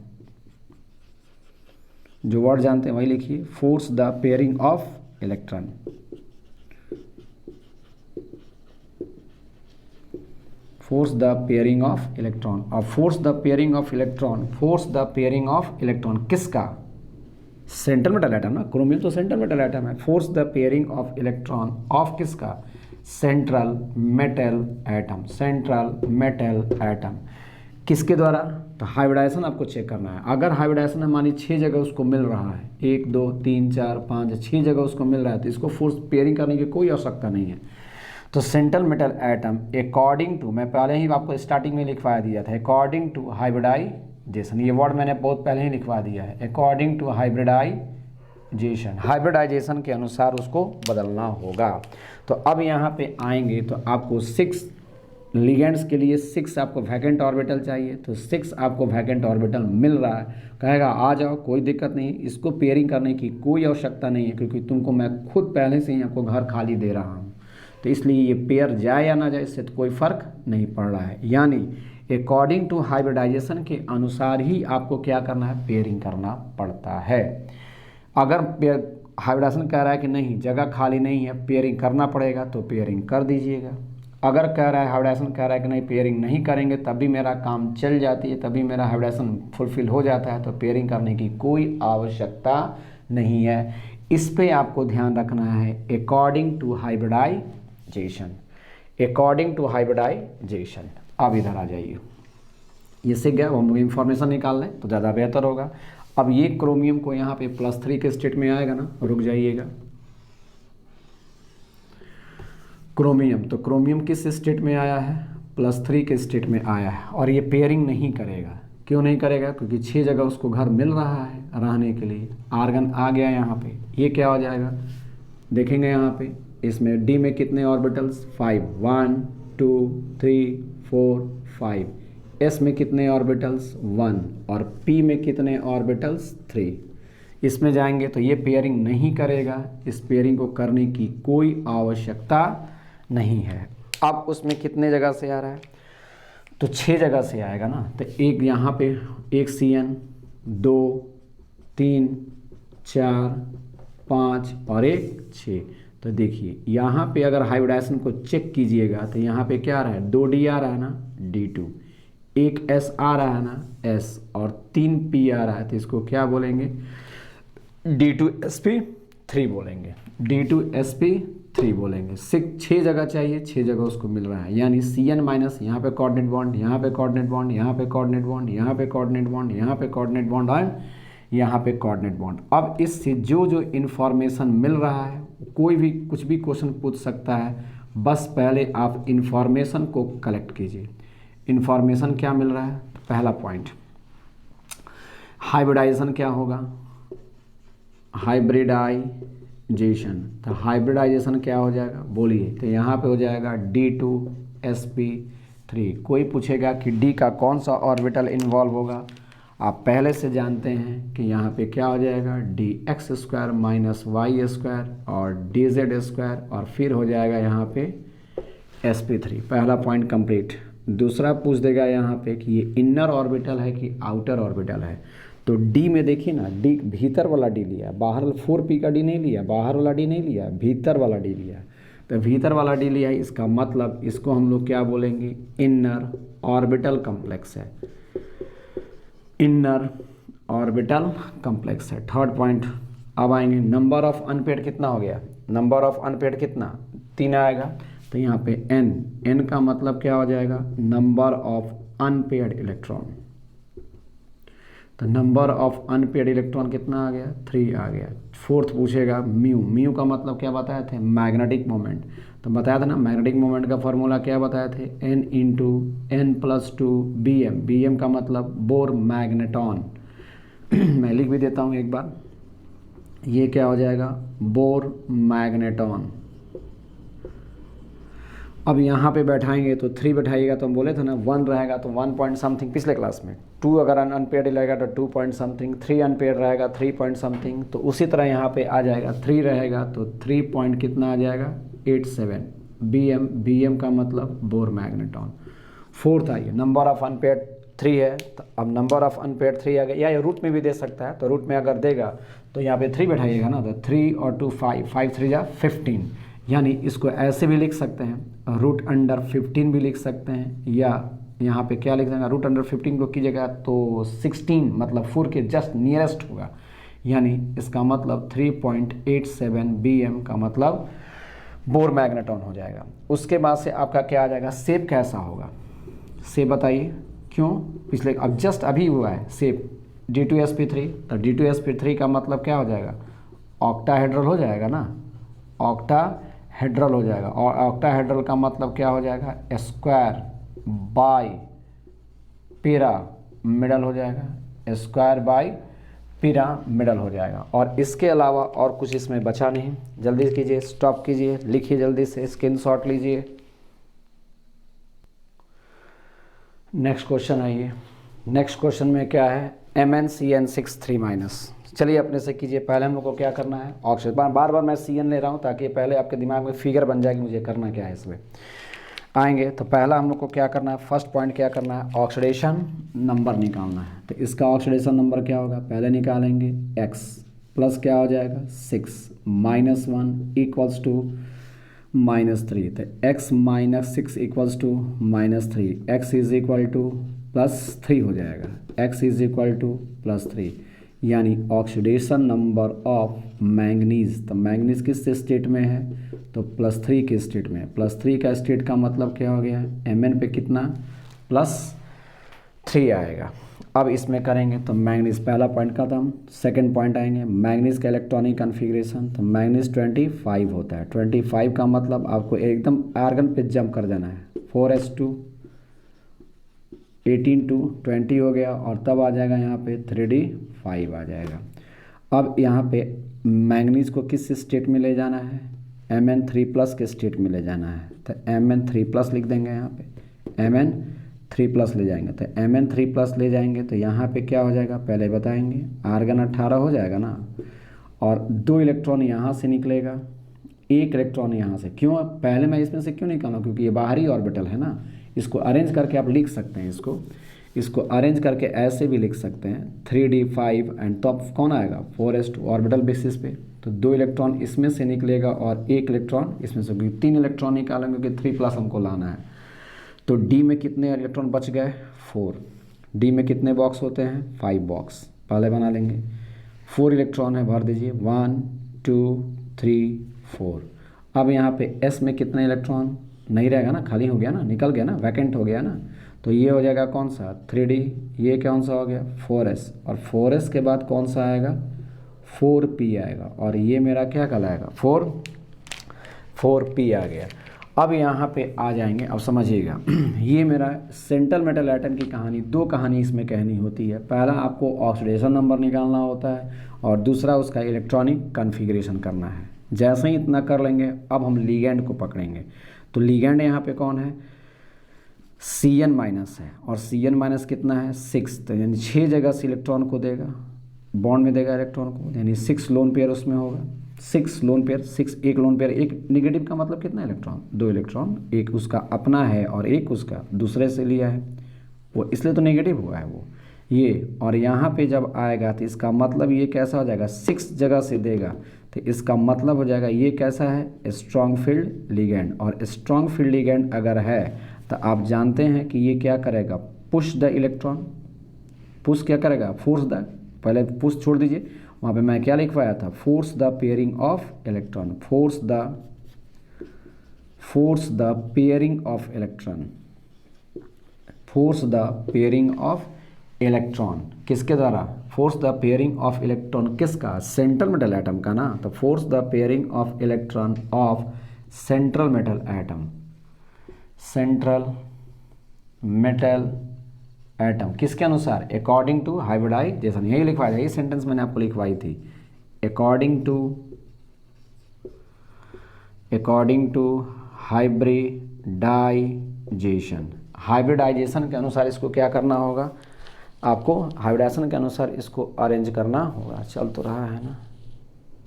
जो वर्ड जानते हैं वही लिखिए, force the pairing of electron. Force the pairing of electron, और force the pairing of electron, force the pairing of electron किसका, सेंट्रल मेटल एटम ना, क्रोमियम तो सेंट्रल मेटल एटम है। Force the pairing of electron of किसका, central metal atom, central metal atom किसके द्वारा, तो hybridisation आपको चेक करना है। अगर हाइब्रिडाइजेशन में मानिए 6 जगह उसको मिल रहा है, 1 2 3 4 5 6 जगह उसको मिल रहा है, तो इसको फोर्स पेयरिंग करने की कोई आवश्यकता नहीं है। तो central metal atom according to, मैं पहले ही आपको स्टार्टिंग में लिखवा दिया था, अकॉर्डिंग टू हाइब्रिडाइजेशन, ये वर्ड मैंने बहुत पहले ही लिखवा दिया है, अकॉर्डिंग टू हाइब्रिडाइजेशन, हाइब्रिडाइजेशन के अनुसार उसको बदलना होगा। तो अब यहाँ पे आएंगे तो आपको 6 लिगेंड्स के लिए 6 आपको वैकेंट ऑर्बिटल चाहिए, तो 6 आपको वैकेंट ऑर्बिटल मिल रहा है, कहेगा आ जाओ कोई दिक्कत नहीं, इसको पेयरिंग करने की कोई आवश्यकता नहीं है, क्योंकि तुमको मैं खुद पहले से ही आपको घर खाली दे रहा हूँ, तो इसलिए ये पेयर जाए या ना जाए इससे तो कोई फ़र्क नहीं पड़ रहा है। यानी अकॉर्डिंग टू हाइब्रिडाइजेशन के अनुसार ही आपको क्या करना है, पेयरिंग करना पड़ता है। अगर हाइब्रिडाइजेशन कह रहा है कि नहीं जगह खाली नहीं है पेयरिंग करना पड़ेगा, तो पेयरिंग कर दीजिएगा। अगर कह रहा है हाइब्रिडाइजेशन कह रहा है कि नहीं पेयरिंग नहीं करेंगे तब भी मेरा काम चल जाती है, तभी मेरा हाइब्रिडाइजेशन फुलफिल हो जाता है, तो पेयरिंग करने की कोई आवश्यकता नहीं है। इस पे आपको ध्यान रखना है, according to hybridization, according to hybridization. अब इधर आ जाइए, ये सीख गया, हम लोग इंफॉर्मेशन निकाल लें तो ज़्यादा बेहतर होगा। अब ये क्रोमियम को यहाँ पे +3 के स्टेट में आएगा ना, रुक जाइएगा, क्रोमियम, तो क्रोमियम किस स्टेट में आया है, +3 के स्टेट में आया है, और ये पेयरिंग नहीं करेगा। क्यों नहीं करेगा, क्योंकि 6 जगह उसको घर मिल रहा है रहने के लिए, आर्गन आ गया यहाँ पे, ये क्या हो जाएगा, देखेंगे यहाँ पे इसमें डी में कितने ऑर्बिटल्स, 5, 1 2 3 4 5, एस में कितने ऑर्बिटल्स, 1, और पी में कितने ऑर्बिटल्स, 3। इसमें जाएंगे तो ये पेयरिंग नहीं करेगा, इस पेयरिंग को करने की कोई आवश्यकता नहीं है। अब उसमें कितने जगह से आ रहा है, तो 6 जगह से आएगा ना, तो एक यहाँ पे एक CN, 2 3 4 5 और एक 6। तो देखिए यहाँ पे अगर हाइब्रिडाइजेशन को चेक कीजिएगा तो यहाँ पे क्या आ रहा है, 2D आ रहा है ना, D2, एक S आ रहा है ना, S, और 3 P आ रहा है, तो इसको क्या बोलेंगे, D2sp3 बोलेंगे, D2sp3 बोलेंगे। 6 जगह चाहिए, 6 जगह उसको मिल रहा है, यानी CN माइनस यहाँ पे कोऑर्डिनेट बॉन्ड, यहाँ पे कोऑर्डिनेट बॉन्ड, यहाँ पे कोऑर्डिनेट बॉन्ड, यहाँ पे कोऑर्डिनेट बॉन्ड, यहाँ पे कोऑर्डिनेट बॉन्ड और यहाँ पे कोऑर्डिनेट बॉन्ड। अब इससे जो जो इन्फॉर्मेशन मिल रहा है, कोई भी कुछ भी क्वेश्चन पूछ सकता है, बस पहले आप इन्फॉर्मेशन को कलेक्ट कीजिए। इन्फॉर्मेशन क्या मिल रहा है, पहला पॉइंट, हाइब्रिडाइजेशन क्या होगा, हाइब्रिडाइजेशन, तो हाइब्रिडाइजेशन क्या हो जाएगा बोलिए, तो यहाँ पे हो जाएगा D2sp3। कोई पूछेगा कि D का कौन सा ऑर्बिटल इन्वॉल्व होगा, आप पहले से जानते हैं कि यहाँ पे क्या हो जाएगा, dx² माइनस y² और dz², और फिर हो जाएगा यहाँ पे sp3। पहला पॉइंट कंप्लीट। दूसरा पूछ देगा यहाँ पे कि ये इनर ऑर्बिटल है कि आउटर ऑर्बिटल है, तो D में देखिए ना, D भीतर वाला D लिया, बाहर 4p का D नहीं लिया, बाहर वाला D नहीं लिया, भीतर वाला D लिया, तो भीतर वाला D लिया, इसका मतलब इसको हम लोग क्या बोलेंगे, इनर ऑर्बिटल कम्प्लेक्स है, इनर ऑर्बिटल कम्प्लेक्स है। थर्ड पॉइंट अब आएंगे, नंबर ऑफ अनपेयर्ड कितना हो गया, नंबर ऑफ अनपेयर्ड कितना, 3 आएगा, तो यहाँ पे n का मतलब क्या हो जाएगा, नंबर ऑफ अनपेयर्ड इलेक्ट्रॉन, तो नंबर ऑफ अनपेयर्ड इलेक्ट्रॉन कितना आ गया, 3 आ गया। फोर्थ पूछेगा म्यू का मतलब क्या बताए थे, मैग्नेटिक मोमेंट, तो बताया था ना, मैग्नेटिक मोमेंट का फॉर्मूला क्या बताए थे, n × n+2 bm का मतलब बोर मैग्नेटॉन। मैं लिख भी देता हूँ एक बार, ये क्या हो जाएगा, बोर मैग्नेटॉन। अब यहाँ पे बैठाएंगे तो 3 बैठाइएगा, तो हम बोले थे ना 1 रहेगा तो 1 पॉइंट समथिंग पिछले क्लास में, 2 अगर अनपेयर्ड रहेगा तो 2 पॉइंट समथिंग, 3 अनपेयर्ड रहेगा 3 पॉइंट समथिंग, तो उसी तरह यहाँ पे आ जाएगा 3 रहेगा तो 3 पॉइंट कितना आ जाएगा, 87 bm का मतलब बोर मैग्नेटॉन। फोर्थ आइए, नंबर ऑफ अनपेयर्ड 3 है, तो अब नंबर ऑफ अनपेयर्ड 3 आ गया, या ये रूट में भी दे सकता है, तो रूट में अगर देगा तो यहाँ पे 3 बैठाइएगा ना, तो 3 और 2 5, 5 3 जा 15, यानी इसको ऐसे भी लिख सकते हैं, √15 भी लिख सकते हैं, या यहाँ पे क्या लिख सकते हैं, √15 को कीजिएगा तो 16 मतलब 4 के जस्ट नियरेस्ट होगा, यानी इसका मतलब 3.87 bm का मतलब बोर मैग्नेटॉन हो जाएगा। उसके बाद से आपका क्या आ जाएगा, शेप कैसा होगा, शेप बताइए, क्यों पिछले अब जस्ट अभी हुआ है शेप, D2sp3, तो D2sp3 का मतलब क्या हो जाएगा, ऑक्टाहेड्रल हो जाएगा ना, ऑक्टाहेड्रल हो जाएगा, और ऑक्टाहेड्रल का मतलब क्या हो जाएगा, स्क्वायर बाय पिरामिडल हो जाएगा, स्क्वायर बाय पिरामिडल हो जाएगा। और इसके अलावा और कुछ इसमें बचा नहीं, जल्दी कीजिए, स्टॉप कीजिए, लिखिए जल्दी से, स्क्रीनशॉट लीजिए। नेक्स्ट क्वेश्चन आइए, नेक्स्ट क्वेश्चन में क्या है, MnCN6 3-। चलिए अपने से कीजिए, पहले हम लोग को क्या करना है, ऑक्सीजन, बार बार मैं CN ले रहा हूँ ताकि पहले आपके दिमाग में फिगर बन जाएगी मुझे करना क्या है। इसमें आएंगे तो पहला हम लोग को क्या करना है, फर्स्ट पॉइंट क्या करना है, ऑक्सीडेशन नंबर निकालना है। तो इसका ऑक्सीडेशन नंबर क्या होगा, पहले निकालेंगे x प्लस क्या हो जाएगा 6 -1 इक्वल्स टू -3, तो x - 6 equals to -3, x is equal to +3 हो जाएगा, x इज इक्वल टू +3, यानी ऑक्सीडेशन नंबर ऑफ मैंगनीज, तो मैंगनीज किस स्टेट में है, तो +3 के स्टेट में। +3 का स्टेट का मतलब क्या हो गया, Mn पे कितना +3 आएगा। अब इसमें करेंगे तो मैंगनीज पहला पॉइंट का हम सेकंड पॉइंट आएंगे, मैंगनीज का इलेक्ट्रॉनिक कन्फिग्रेशन। तो मैंगनीज 25 होता है, 25 का मतलब आपको एकदम आर्गन पे जंप कर देना है। 4s2 18 टू 20 हो गया, और तब आ जाएगा यहाँ पे 3d5 आ जाएगा। अब यहाँ पे मैंगनीज को किस स्टेट में ले जाना है, Mn3+ के स्टेट में ले जाना है। तो Mn3+ लिख देंगे यहाँ पे, Mn3+ ले जाएंगे। तो Mn3+ ले जाएंगे तो यहाँ पे क्या हो जाएगा पहले बताएंगे, आर्गन 18 हो जाएगा ना, और 2 इलेक्ट्रॉन यहाँ से निकलेगा, 1 इलेक्ट्रॉन यहाँ से। क्यों, पहले मैं इसमें से क्यों निकालूँ, क्योंकि ये बाहरी ऑर्बिटल है ना। इसको अरेंज करके आप लिख सकते हैं, इसको अरेंज करके ऐसे भी लिख सकते हैं 3d5 एंड तब कौन आएगा 4s2 ऑर्बिटल बेसिस पे। तो 2 इलेक्ट्रॉन इसमें से निकलेगा और 1 इलेक्ट्रॉन इसमें से, 3 इलेक्ट्रॉन निकालेंगे क्योंकि 3+ हमको लाना है। तो डी में कितने इलेक्ट्रॉन बच गए 4, डी में कितने बॉक्स होते हैं 5 बॉक्स, पहले बना लेंगे। 4 इलेक्ट्रॉन है, भर दीजिए 1 2 3 4। अब यहाँ पे एस में कितने इलेक्ट्रॉन नहीं रहेगा ना, खाली हो गया ना, निकल गया ना, वैकेंट हो गया ना। तो ये हो जाएगा कौन सा 3d, ये कौन सा हो गया 4s, और 4s के बाद कौन सा आएगा 4p आएगा, और ये मेरा क्या कहलाएगा 4p आ गया। अब यहाँ पे आ जाएंगे, अब समझिएगा ये मेरा सेंट्रल मेटल एटम की कहानी, 2 कहानी इसमें कहनी होती है। पहला आपको ऑक्सीडेशन नंबर निकालना होता है, और दूसरा उसका इलेक्ट्रॉनिक कन्फिग्रेशन करना है। जैसे ही इतना कर लेंगे, अब हम लीगैंड को पकड़ेंगे। तो लीगैंड यहाँ पे कौन है Cn- है, और Cn- कितना है 6, तो यानी 6 जगह से इलेक्ट्रॉन को देगा, बॉन्ड में देगा इलेक्ट्रॉन को, यानी 6 लोन पेयर उसमें होगा। 6 लोन पेयर, 6 एक लोन पेयर, एक निगेटिव का मतलब कितना इलेक्ट्रॉन 2 इलेक्ट्रॉन, एक उसका अपना है और एक उसका दूसरे से लिया है, वो इसलिए तो नेगेटिव हुआ है वो ये। और यहाँ पे जब आएगा तो इसका मतलब ये कैसा हो जाएगा 6 जगह से देगा, तो इसका मतलब हो जाएगा ये कैसा है स्ट्रॉन्ग फील्ड लिगैंड। और स्ट्रॉन्ग फील्ड लिगैंड अगर है तो आप जानते हैं कि ये क्या करेगा पुश द इलेक्ट्रॉन, पुश क्या करेगा फोर्स द, पहले पुश छोड़ दीजिए, वहाँ पे मैं क्या लिखवाया था force the pairing of electron, force the pairing of electron, force the pairing of electron किसके द्वारा, force the pairing of electron किसका सेंट्रल मेटल एटम का ना। तो force the pairing of electron of central metal atom, central metal atom किसके अनुसार according to hybridisation, यही लिखवाया था, ये सेंटेंस मैंने आपको लिखवाई थी, अकॉर्डिंग टू हाइब्रिडाइजेशन। हाइब्रिडाइजेशन के अनुसार इसको क्या करना होगा, आपको हाइब्रिडाइजेशन के अनुसार इसको अरेंज करना होगा। चल तो रहा है ना,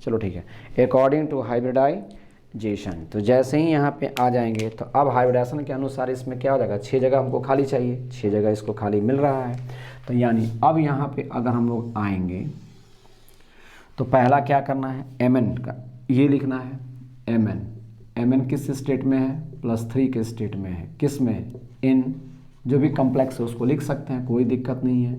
चलो ठीक है, अकॉर्डिंग टू हाइब्रिडाइजेशन। तो जैसे ही यहाँ पे आ जाएंगे तो अब हाइब्रिडाइजेशन के अनुसार इसमें क्या हो जाएगा 6 जगह हमको खाली चाहिए, 6 जगह इसको खाली मिल रहा है। तो यानी अब यहाँ पे अगर हम लोग आएंगे तो पहला क्या करना है Mn का ये लिखना है, Mn किस स्टेट में है +3 के स्टेट में है, किस में इन जो भी कॉम्प्लेक्स है उसको लिख सकते हैं, कोई दिक्कत नहीं है।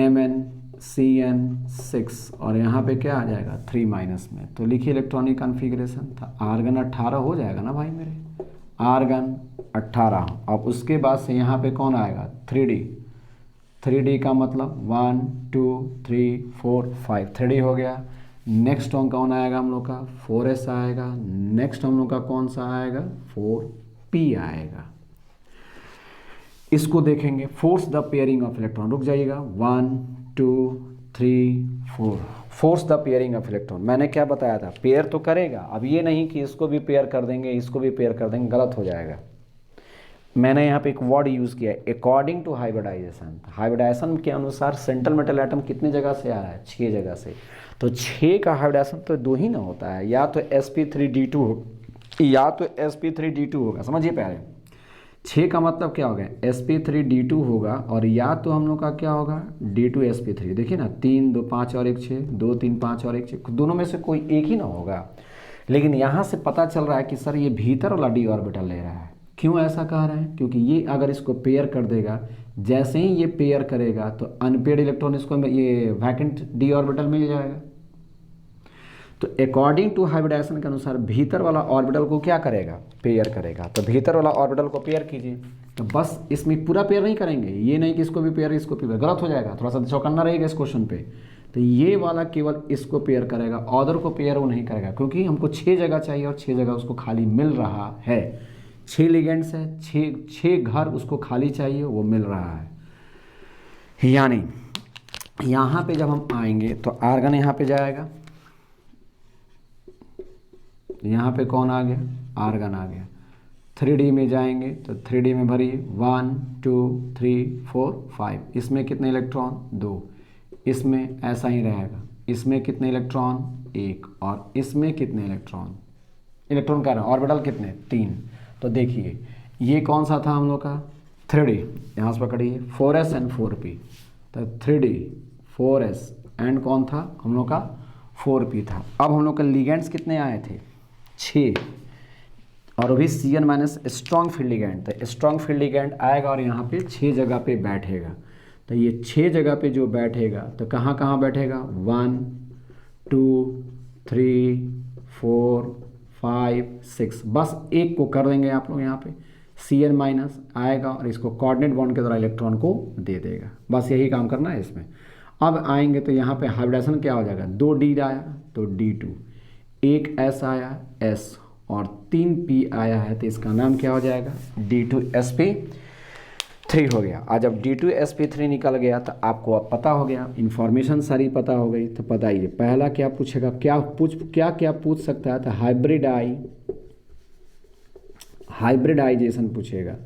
MnCn6 और यहाँ पे क्या आ जाएगा 3 माइनस में, तो लिखिए इलेक्ट्रॉनिक कन्फिग्रेशन था आर्गन 18 हो जाएगा ना भाई मेरे, आर्गन 18। अब उसके बाद से यहाँ पे कौन आएगा 3D का मतलब 1 2 3 4 5, 3D हो गया। नेक्स्ट कौन आएगा हम लोग का 4s आएगा, नेक्स्ट हम लोग का कौन सा आएगा 4p आएगा। इसको देखेंगे force the pairing of electron, रुक जाइएगा 1 2 3 4, force the pairing of electron. मैंने क्या बताया था पेयर तो करेगा, अब ये नहीं कि इसको भी पेयर कर देंगे इसको भी पेयर कर देंगे, गलत हो जाएगा। मैंने यहाँ पे एक वर्ड यूज़ किया है अकॉर्डिंग टू हाइब्रिडाइजेशन। हाइब्रिडाइजेशन के अनुसार सेंट्रल मेटल एटम कितने जगह से आ रहा है 6 जगह से, तो 6 का हाइब्रिडाइजेशन तो 2 ही ना होता है, या तो sp3d2 या तो sp3d2 होगा। समझिए पहले 6 का मतलब क्या होगा sp3d2 होगा, और या तो हम लोग का क्या होगा d2sp3। देखिए ना 3 2 5 और 1 6, 2 3 5 और 1 6, दोनों में से कोई एक ही ना होगा। लेकिन यहाँ से पता चल रहा है कि सर ये भीतर वाला d ऑर्बिटल ले रहा है। क्यों ऐसा कह रहे हैं, क्योंकि ये अगर इसको पेयर कर देगा, जैसे ही ये पेयर करेगा तो अनपेयर्ड इलेक्ट्रॉन इसको ये वैकेंट d ऑर्बिटल मिल जाएगा। तो अकॉर्डिंग टू हाइब्रिडाइजेशन के अनुसार भीतर वाला ऑर्बिटल को क्या करेगा, पेयर करेगा। तो भीतर वाला ऑर्बिटल को पेयर कीजिए। तो बस इसमें पूरा पेयर नहीं करेंगे, ये नहीं कि इसको भी पेयर इसको भी पेयर, गलत हो जाएगा, थोड़ा सा चौकन्ना रहेगा इस क्वेश्चन पे। तो ये वाला केवल इसको पेयर करेगा, अदर को पेयर वो नहीं करेगा, क्योंकि हमको 6 जगह चाहिए और 6 जगह उसको खाली मिल रहा है। 6 लिगेंड्स है, 6 घर उसको खाली चाहिए, वो मिल रहा है। यानी यहाँ पे जब हम आएंगे तो आर्गन यहाँ पे जाएगा, यहाँ पे कौन आ गया, आर्गन आ गया। 3D में जाएंगे तो 3D में भरिए 1 2 3 4 5, इसमें कितने इलेक्ट्रॉन, 2। इसमें ऐसा ही रहेगा, इसमें कितने इलेक्ट्रॉन, 1, और इसमें कितने इलेक्ट्रॉन, इलेक्ट्रॉन का ऑर्बिटल कितने, 3। तो देखिए ये कौन सा था हम लोग का, 3D, यहाँ से पकड़िए 4s एंड 4p। तो 3D 4s एंड कौन था हम लोग का, 4p था। अब हम लोग का लिगेंड्स कितने आए थे, 6, और अभी Cn minus strong field ligand. तो स्ट्रॉन्ग फील्ड लिगेंड आएगा और यहाँ पे 6 जगह पे बैठेगा। तो ये 6 जगह पे जो बैठेगा तो कहाँ कहाँ बैठेगा, 1 2 3 4 5 6, बस एक को कर देंगे आप लोग, यहाँ पे Cn माइनस आएगा और इसको कोऑर्डिनेट बॉन्ड के द्वारा इलेक्ट्रॉन को दे देगा। बस यही काम करना है इसमें। अब आएंगे तो यहाँ पे हाइब्रिडेशन क्या हो जाएगा, 2D आया तो D2, 1 S आया S, और 3 P आया है तो इसका नाम क्या हो जाएगा, D2sp3 हो गया। आज जब D2sp3 निकल गया तो आपको अब पता हो गया, इन्फॉर्मेशन सारी पता हो गई। तो बताइए पहला क्या पूछेगा, क्या पूछ सकता है, तो हाइब्रिडाइजेशन पूछेगा,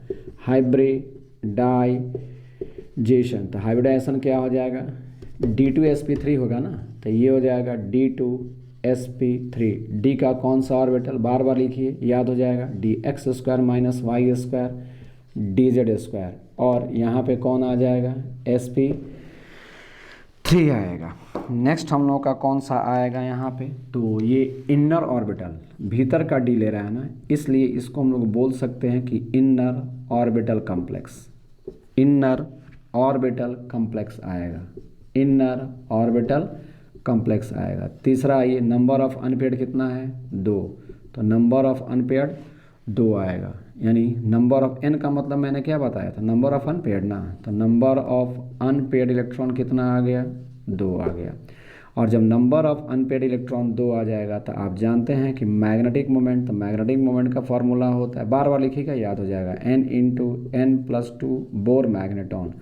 हाइब्रिडाइजेशन। तो हाइब्रिडाइजेशन क्या हो जाएगा, D2sp3 होगा ना, तो ये हो जाएगा D2sp3। D का कौन सा ऑर्बिटल, बार बार लिखिए, याद हो जाएगा, dx² माइनस y² dz², और यहाँ पे कौन आ जाएगा, sp3 आएगा। नेक्स्ट हम लोग का कौन सा आएगा यहाँ पे, तो ये इनर ऑर्बिटल, भीतर का D ले रहा है ना, इसलिए इसको हम लोग बोल सकते हैं कि inner orbital complex, inner orbital complex आएगा, इनर ऑर्बिटल कॉम्प्लेक्स आएगा। तीसरा ये नंबर ऑफ अनपेयर्ड कितना है, 2, तो नंबर ऑफ अनपेयर्ड 2 आएगा। यानी नंबर ऑफ n का मतलब मैंने क्या बताया था, नंबर ऑफ अनपेयर्ड ना, तो नंबर ऑफ अनपेयर्ड इलेक्ट्रॉन कितना आ गया, 2 आ गया। और जब नंबर ऑफ अनपेयर्ड इलेक्ट्रॉन 2 आ जाएगा तो आप जानते हैं कि मैग्नेटिक मोमेंट, तो मैग्नेटिक मोमेंट का फॉर्मूला होता है, बार बार लिखिएगा, याद हो जाएगा, n × n+2 बोर मैग्नेटॉन।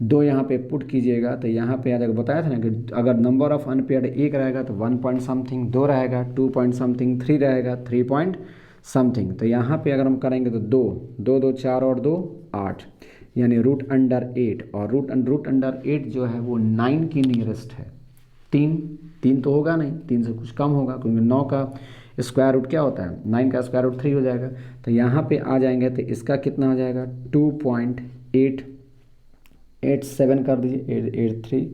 2 यहाँ पे पुट कीजिएगा तो यहाँ पे आज बताया था ना कि अगर नंबर ऑफ अनपेयर्ड 1 रहेगा तो 1 पॉइंट समथिंग, 2 रहेगा 2 पॉइंट समथिंग, 3 रहेगा 3 पॉइंट समथिंग। तो यहाँ पे अगर हम करेंगे तो 2 2 2 4 और 2 8, यानी √8, और √8 जो है वो 9 की नियरेस्ट है। 3 तो होगा नहीं, 3 से कुछ कम होगा, क्योंकि 9 का स्क्वायर रूट क्या होता है, 9 का स्क्वायर रूट 3 हो जाएगा। तो यहाँ पे आ जाएंगे तो इसका कितना हो जाएगा, 2.887 कर दीजिए, 83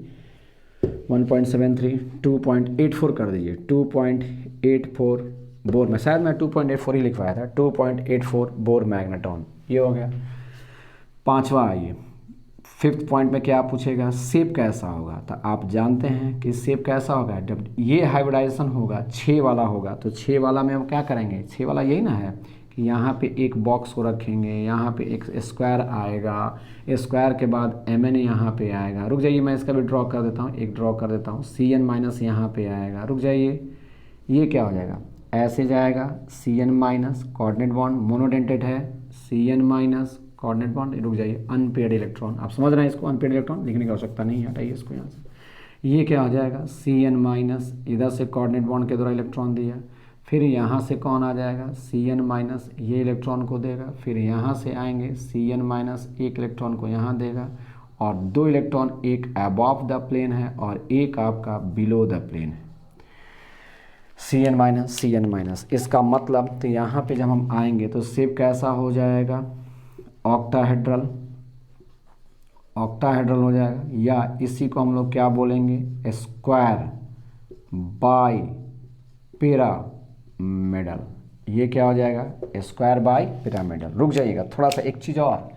1.73 2.84 कर दीजिए, 2.84 बोर में, शायद मैं 2.84 ही लिखवाया था, 2.84 बोर मैग्नेटॉन, ये हो गया। 5वां आइए, 5th पॉइंट में क्या पूछेगा, शेप कैसा होगा। तो आप जानते हैं कि शेप कैसा होगा, जब ये हाइब्रिडाइजेशन होगा 6 वाला होगा, तो 6 वाला में हम क्या करेंगे, 6 वाला यही ना है कि यहाँ पे एक बॉक्स को रखेंगे, यहाँ पे एक स्क्वायर आएगा, स्क्वायर के बाद Mn यहाँ पे आएगा। रुक जाइए, मैं इसका भी ड्रॉ कर देता हूँ, एक ड्रॉ कर देता हूँ, Cn माइनस यहाँ पे आएगा। रुक जाइए, ये क्या हो जाएगा, ऐसे जाएगा, Cn minus coordinate bond monodentate है, Cn माइनस कोऑर्डिनेट बॉन्ड, रुक जाइए, अनपेयर्ड इलेक्ट्रॉन, आप समझ रहे हैं इसको, अनपेयर्ड इलेक्ट्रॉन लिखने की आवश्यकता नहीं है, हटाइए इसको यहाँ से। ये क्या हो जाएगा, Cn माइनस, इधर से कोऑर्डिनेट बॉन्ड के द्वारा इलेक्ट्रॉन दिया, फिर यहाँ से कौन आ जाएगा, Cn माइनस, ये इलेक्ट्रॉन को देगा, फिर यहाँ से आएंगे Cn माइनस, एक इलेक्ट्रॉन को यहाँ देगा, और 2 इलेक्ट्रॉन, एक अबव द प्लेन है और एक आपका बिलो द प्लेन है, Cn माइनस। इसका मतलब तो यहाँ पे जब हम आएंगे तो शेप कैसा हो जाएगा, ऑक्टाहेड्रल हो जाएगा, या इसी को हम लोग क्या बोलेंगे, स्क्वायर बाई पिरामिडल। ये क्या हो जाएगा, स्क्वायर बाई पिरामिडल। रुक जाइएगा, थोड़ा सा एक चीज़ और,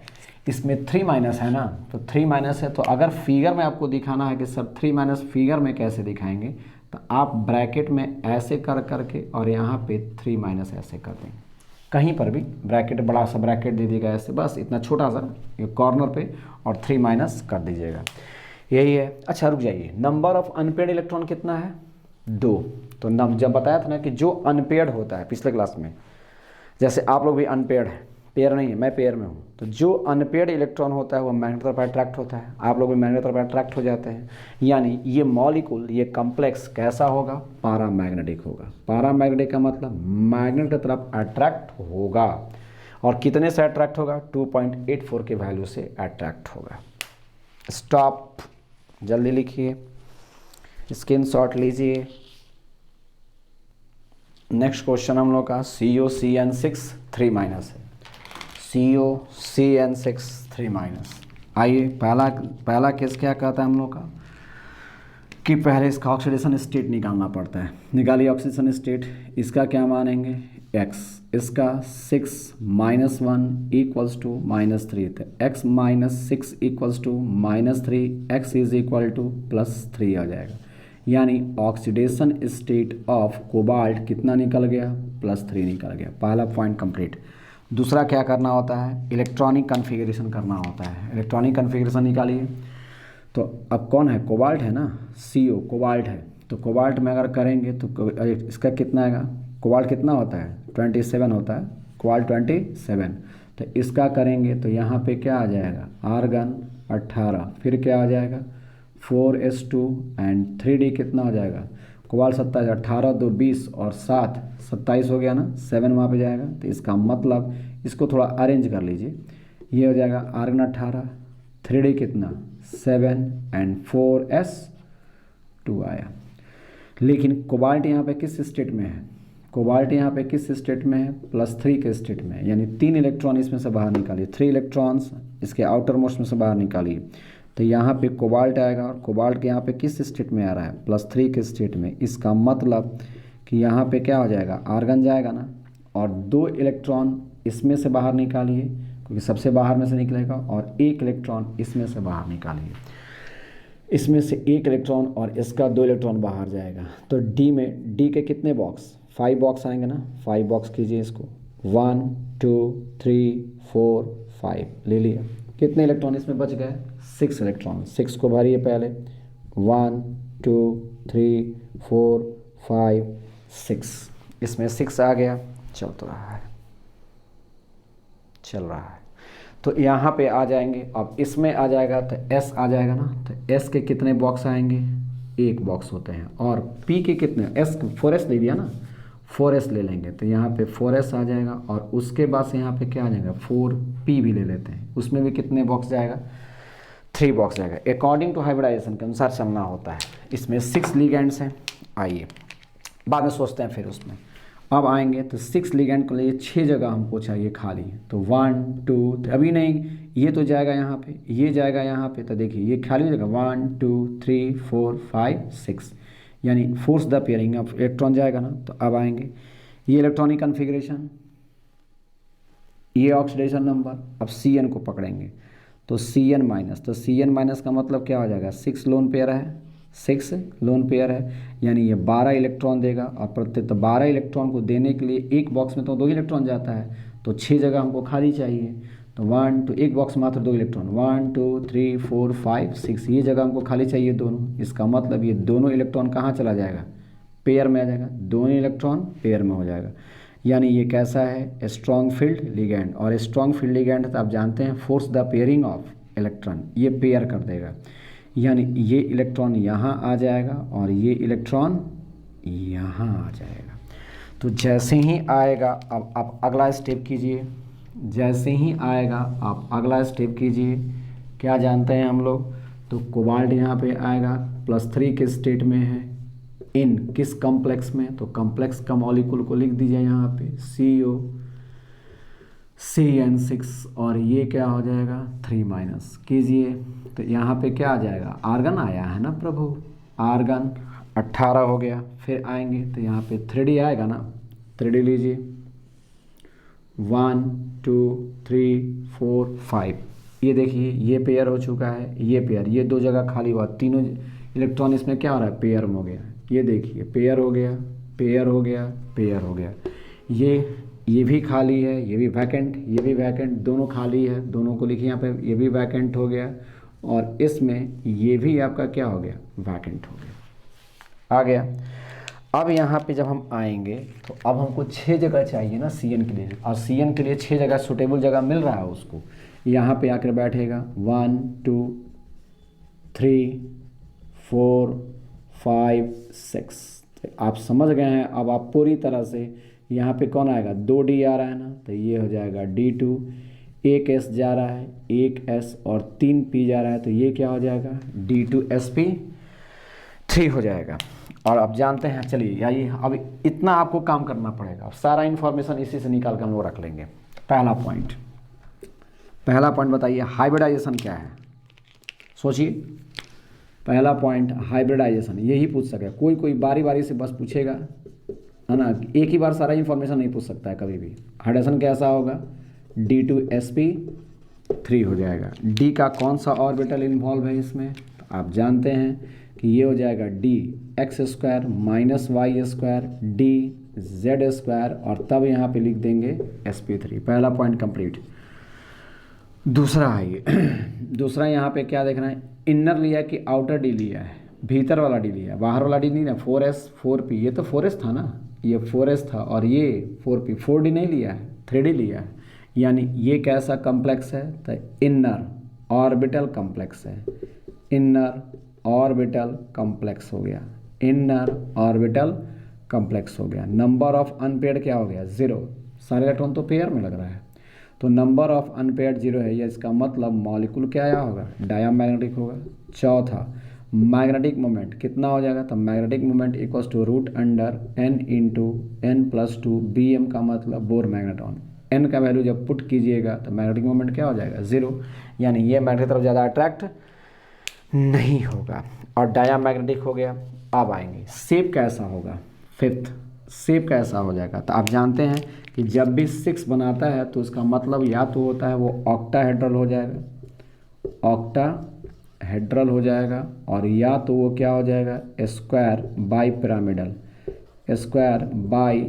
इसमें 3 माइनस है ना, तो 3 माइनस है, तो अगर फिगर में आपको दिखाना है कि सर 3 माइनस फिगर में कैसे दिखाएंगे, तो आप ब्रैकेट में ऐसे कर करके और यहाँ पे 3 माइनस ऐसे कर देंगे, कहीं पर भी ब्रैकेट बड़ा सा ब्रैकेट दे दीजिएगा ऐसे, बस इतना छोटा सा ये कॉर्नर पे, और 3 माइनस कर दीजिएगा, यही है। अच्छा रुक जाइए, नंबर ऑफ अनपेयर्ड इलेक्ट्रॉन कितना है? 2। तो जब बताया था ना कि जो अनपेयर्ड होता है पिछले क्लास में, जैसे आप लोग भी अनपेयर्ड है, पेयर नहीं है, मैं पेयर में हूँ, तो जो अनपेयर्ड इलेक्ट्रॉन होता है वो मैग्नेट तरफ अट्रैक्ट होता है, आप लोग भी मैग्नेट तरफ अट्रैक्ट हो जाते हैं। यानी ये मॉलिक्यूल, ये कॉम्प्लेक्स कैसा होगा? पैरामैग्नेटिक होगा। पैरामैग्नेटिक का मतलब मैग्नेट की तरफ अट्रैक्ट होगा, और कितने से अट्रैक्ट होगा? 2.84 के वैल्यू से अट्रैक्ट होगा। स्टॉप, जल्दी लिखिए, स्क्रीनशॉट लीजिए। नेक्स्ट क्वेश्चन हम लोग का COCN6 3 माइनस है। COCN6 3 minus. आइए, पहला केस क्या कहता है हम लोग का कि पहले इसका ऑक्सीडेशन स्टेट निकालना पड़ता है। निकालिए ऑक्सीडेशन स्टेट, इसका क्या मानेंगे? x, इसका 6 - 1 इक्वल्स टू -3, तो x - 6 equals to -3, x is equal to +3 आ जाएगा। यानी ऑक्सीडेशन स्टेट ऑफ कोबाल्ट कितना निकल गया? +3 निकल गया। पहला पॉइंट कंप्लीट। दूसरा क्या करना होता है? इलेक्ट्रॉनिक कन्फिगरेशन करना होता है। इलेक्ट्रॉनिक कन्फिगरेशन निकालिए। तो अब कौन है? कोबाल्ट है ना, CO कोबाल्ट है। तो कोबाल्ट में अगर करेंगे तो इसका कितना आएगा? कोबाल्ट कितना होता है? 27 होता है, कोबाल्ट 27। तो इसका करेंगे तो यहाँ पे क्या आ जाएगा? आर्गन 18, फिर क्या आ जाएगा? 4s2 एंड 3d कितना हो जाएगा? कोबाल्ट 27, 18 2 20 और 7 27 हो गया ना, 7 वहाँ पे जाएगा। तो इसका मतलब इसको थोड़ा अरेंज कर लीजिए, ये हो जाएगा आर्गन 18, 3d कितना? 7 एंड 4s2 आया। लेकिन कोबाल्ट यहाँ पे किस स्टेट में है? कोबाल्ट यहाँ पे किस स्टेट में है? +3 के स्टेट में है। यानी 3 इलेक्ट्रॉन इसमें से बाहर निकालिए, 3 इलेक्ट्रॉन्स इसके आउटर मोस्ट में से बाहर निकालिए। तो यहाँ पे कोबाल्ट आएगा, और कोबाल्ट के यहाँ पे किस स्टेट में आ रहा है? +3 के स्टेट में। इसका मतलब कि यहाँ पे क्या हो जाएगा? आर्गन जाएगा ना, और 2 इलेक्ट्रॉन इसमें से बाहर निकालिए, क्योंकि सबसे बाहर में से निकलेगा, और 1 इलेक्ट्रॉन इसमें से बाहर निकालिए। इसमें से 1 इलेक्ट्रॉन और इसका 2 इलेक्ट्रॉन बाहर जाएगा। तो डी में, डी के कितने बॉक्स? 5 बॉक्स आएंगे ना, 5 बॉक्स कीजिए इसको। 1 2 3 4 5 ले लिया। कितने इलेक्ट्रॉन इसमें बच गए? 6 इलेक्ट्रॉन। 6 को भरिए पहले, 1 2 3 4 5 6, इसमें 6 आ गया। चल तो रहा है, चल रहा है। तो यहाँ पे आ जाएंगे, अब इसमें आ जाएगा तो S आ जाएगा ना। तो S के कितने बॉक्स आएंगे? 1 बॉक्स होते हैं। और P के कितने? S 4s ले दिया ना, 4s ले लेंगे तो यहाँ पे 4s आ जाएगा, और उसके बाद से यहाँ पे क्या आ जाएगा? 4p भी ले लेते हैं, उसमें भी कितने बॉक्स जाएगा? 3 बॉक्स जाएगा। अकॉर्डिंग टू हाइब्रिडाइजेशन के अनुसार चलना होता है। इसमें 6 लिगेंड्स हैं। आइए बाद में सोचते हैं फिर उसमें। अब आएंगे तो 6 लिगेंड को लिए 6 जगह हमको चाहिए खाली, तो 1 2 अभी नहीं, ये तो जाएगा यहाँ पे, ये जाएगा यहाँ पे। तो देखिए ये खाली जगह 1 2 3 4 5 6, यानी force the pairing of electron जाएगा ना। तो अब आएंगे ये इलेक्ट्रॉनिक कन्फिग्रेशन, ये ऑक्सीडेशन नंबर। अब CN को पकड़ेंगे तो CN माइनस, तो CN माइनस का मतलब क्या हो जाएगा? 6 लोन पेयर है, 6 लोन पेयर है, यानी ये 12 इलेक्ट्रॉन देगा। और प्रत्येक 12 इलेक्ट्रॉन को देने के लिए एक बॉक्स में तो 2 इलेक्ट्रॉन जाता है, तो 6 जगह हमको खाली चाहिए। तो 1 2, एक बॉक्स मात्र 2 इलेक्ट्रॉन, 1 2 3 4 5 6, ये जगह हमको खाली चाहिए दोनों। इसका मतलब ये दोनों इलेक्ट्रॉन कहाँ चला जाएगा? पेयर में आ जाएगा, दोनों इलेक्ट्रॉन पेयर में हो जाएगा। यानी ये कैसा है? Strong field ligand. और स्ट्रॉन्ग फील्ड लिगेंड तो आप जानते हैं force the pairing of electron, ये पेयर कर देगा। यानी ये इलेक्ट्रॉन यहाँ आ जाएगा और ये इलेक्ट्रॉन यहाँ आ जाएगा। तो जैसे ही आएगा, अब आप अगला स्टेप कीजिए। जैसे ही आएगा आप अगला स्टेप कीजिए। क्या जानते हैं हम लोग? तो कोबाल्ट यहाँ पे आएगा, +3 के स्टेट में है, इन किस कॉम्प्लेक्स में? तो कॉम्प्लेक्स का मॉलिक्यूल को लिख दीजिए यहाँ पे COCN6, और ये क्या हो जाएगा? 3 माइनस कीजिए। तो यहाँ पे क्या आ जाएगा? आर्गन आया है ना प्रभु, आर्गन 18 हो गया। फिर आएंगे तो यहाँ पे 3D आएगा ना, 3D लीजिए, 1 2 3 4 5, ये देखिए ये पेयर हो चुका है, ये पेयर, ये 2 जगह खाली हुआ, तीनों इलेक्ट्रॉन इसमें क्या हो रहा है? पेयर में हो गया। ये देखिए पेयर हो गया, पेयर हो गया, पेयर हो गया। ये भी खाली है, ये भी वैकेंट, ये भी वैकेंट, दोनों खाली है, दोनों को लिखिए यहाँ पे, ये भी वैकेंट हो गया और इसमें ये भी आपका क्या हो गया, वैकेंट हो गया। आ गया। अब यहाँ पे जब हम आएंगे तो अब हमको 6 जगह चाहिए ना सी एन के लिए, और सी एन के लिए 6 जगह सुटेबल जगह मिल रहा है उसको। यहाँ पे आकर बैठेगा 1 2 3 4 5 6। आप समझ गए हैं। अब आप पूरी तरह से यहाँ पे कौन आएगा, 2 डी आ रहा है ना, तो ये हो जाएगा D2, एक एस जा रहा है, एक एस और 3 पी जा रहा है, तो ये क्या हो जाएगा, D2SP3 हो जाएगा। और अब जानते हैं, चलिए आइए अब इतना आपको काम करना पड़ेगा, सारा इन्फॉर्मेशन इसी से निकाल कर हम लोग रख लेंगे। पहला पॉइंट बताइए, हाइब्रिडाइजेशन क्या है, सोचिए। पहला पॉइंट हाइब्रिडाइजेशन, यही पूछ सके, कोई बारी बारी से बस पूछेगा, है ना, एक ही बार सारा इन्फॉर्मेशन नहीं पूछ सकता है कभी भी। हाइड्रोजन कैसा होगा, D2SP3 हो जाएगा। डी का कौन सा ऑर्बिटल इन्वॉल्व है इसमें, तो आप जानते हैं कि ये हो जाएगा DX² - Y² DZ², और तब यहाँ पे लिख देंगे SP3। पहला पॉइंट कंप्लीट। दूसरा है दूसरा यहाँ पे क्या देखना है, इनर लिया कि आउटर डी लिया है, भीतर वाला डी लिया है, बाहर वाला डी नहीं ना। 4S 4P, ये तो 4S था ना, ये 4S था और ये 4P, 4D नहीं लिया है, 3D लिया है। यानी ये कैसा कम्प्लेक्स है, तो इनर ऑर्बिटल कम्प्लेक्स है, इनर ऑर्बिटल कम्प्लेक्स हो गया, इनर ऑर्बिटल कम्प्लेक्स हो गया। नंबर ऑफ अनपेयर्ड क्या हो गया, 0, सारे इलेक्ट्रॉन तो पेयर में लग रहा है, तो नंबर ऑफ अनपेयर्ड 0 है, ये इसका मतलब मॉलिक्यूल क्या आया होगा, डायमैग्नेटिक होगा। चौथा, मैग्नेटिक मोमेंट कितना हो जाएगा, तो magnetic moment equals to √N × N+2 BM का मतलब बोर मैग्नेटॉन। N का वैल्यू जब पुट कीजिएगा तो मैग्नेटिक मोमेंट क्या हो जाएगा, 0, यानी ये मैग्नेट की तरफ ज़्यादा अट्रैक्ट नहीं होगा और डायमैग्नेटिक हो गया। अब आएंगे शेप कैसा होगा, फिफ्थ शेप कैसा हो जाएगा, तो आप जानते हैं कि जब भी 6 बनाता है तो उसका मतलब या तो होता है वो ऑक्टाहेड्रल हो जाएगा, ऑक्टाहेड्रल हो जाएगा, और या तो वो क्या हो जाएगा, square by pyramidal, square by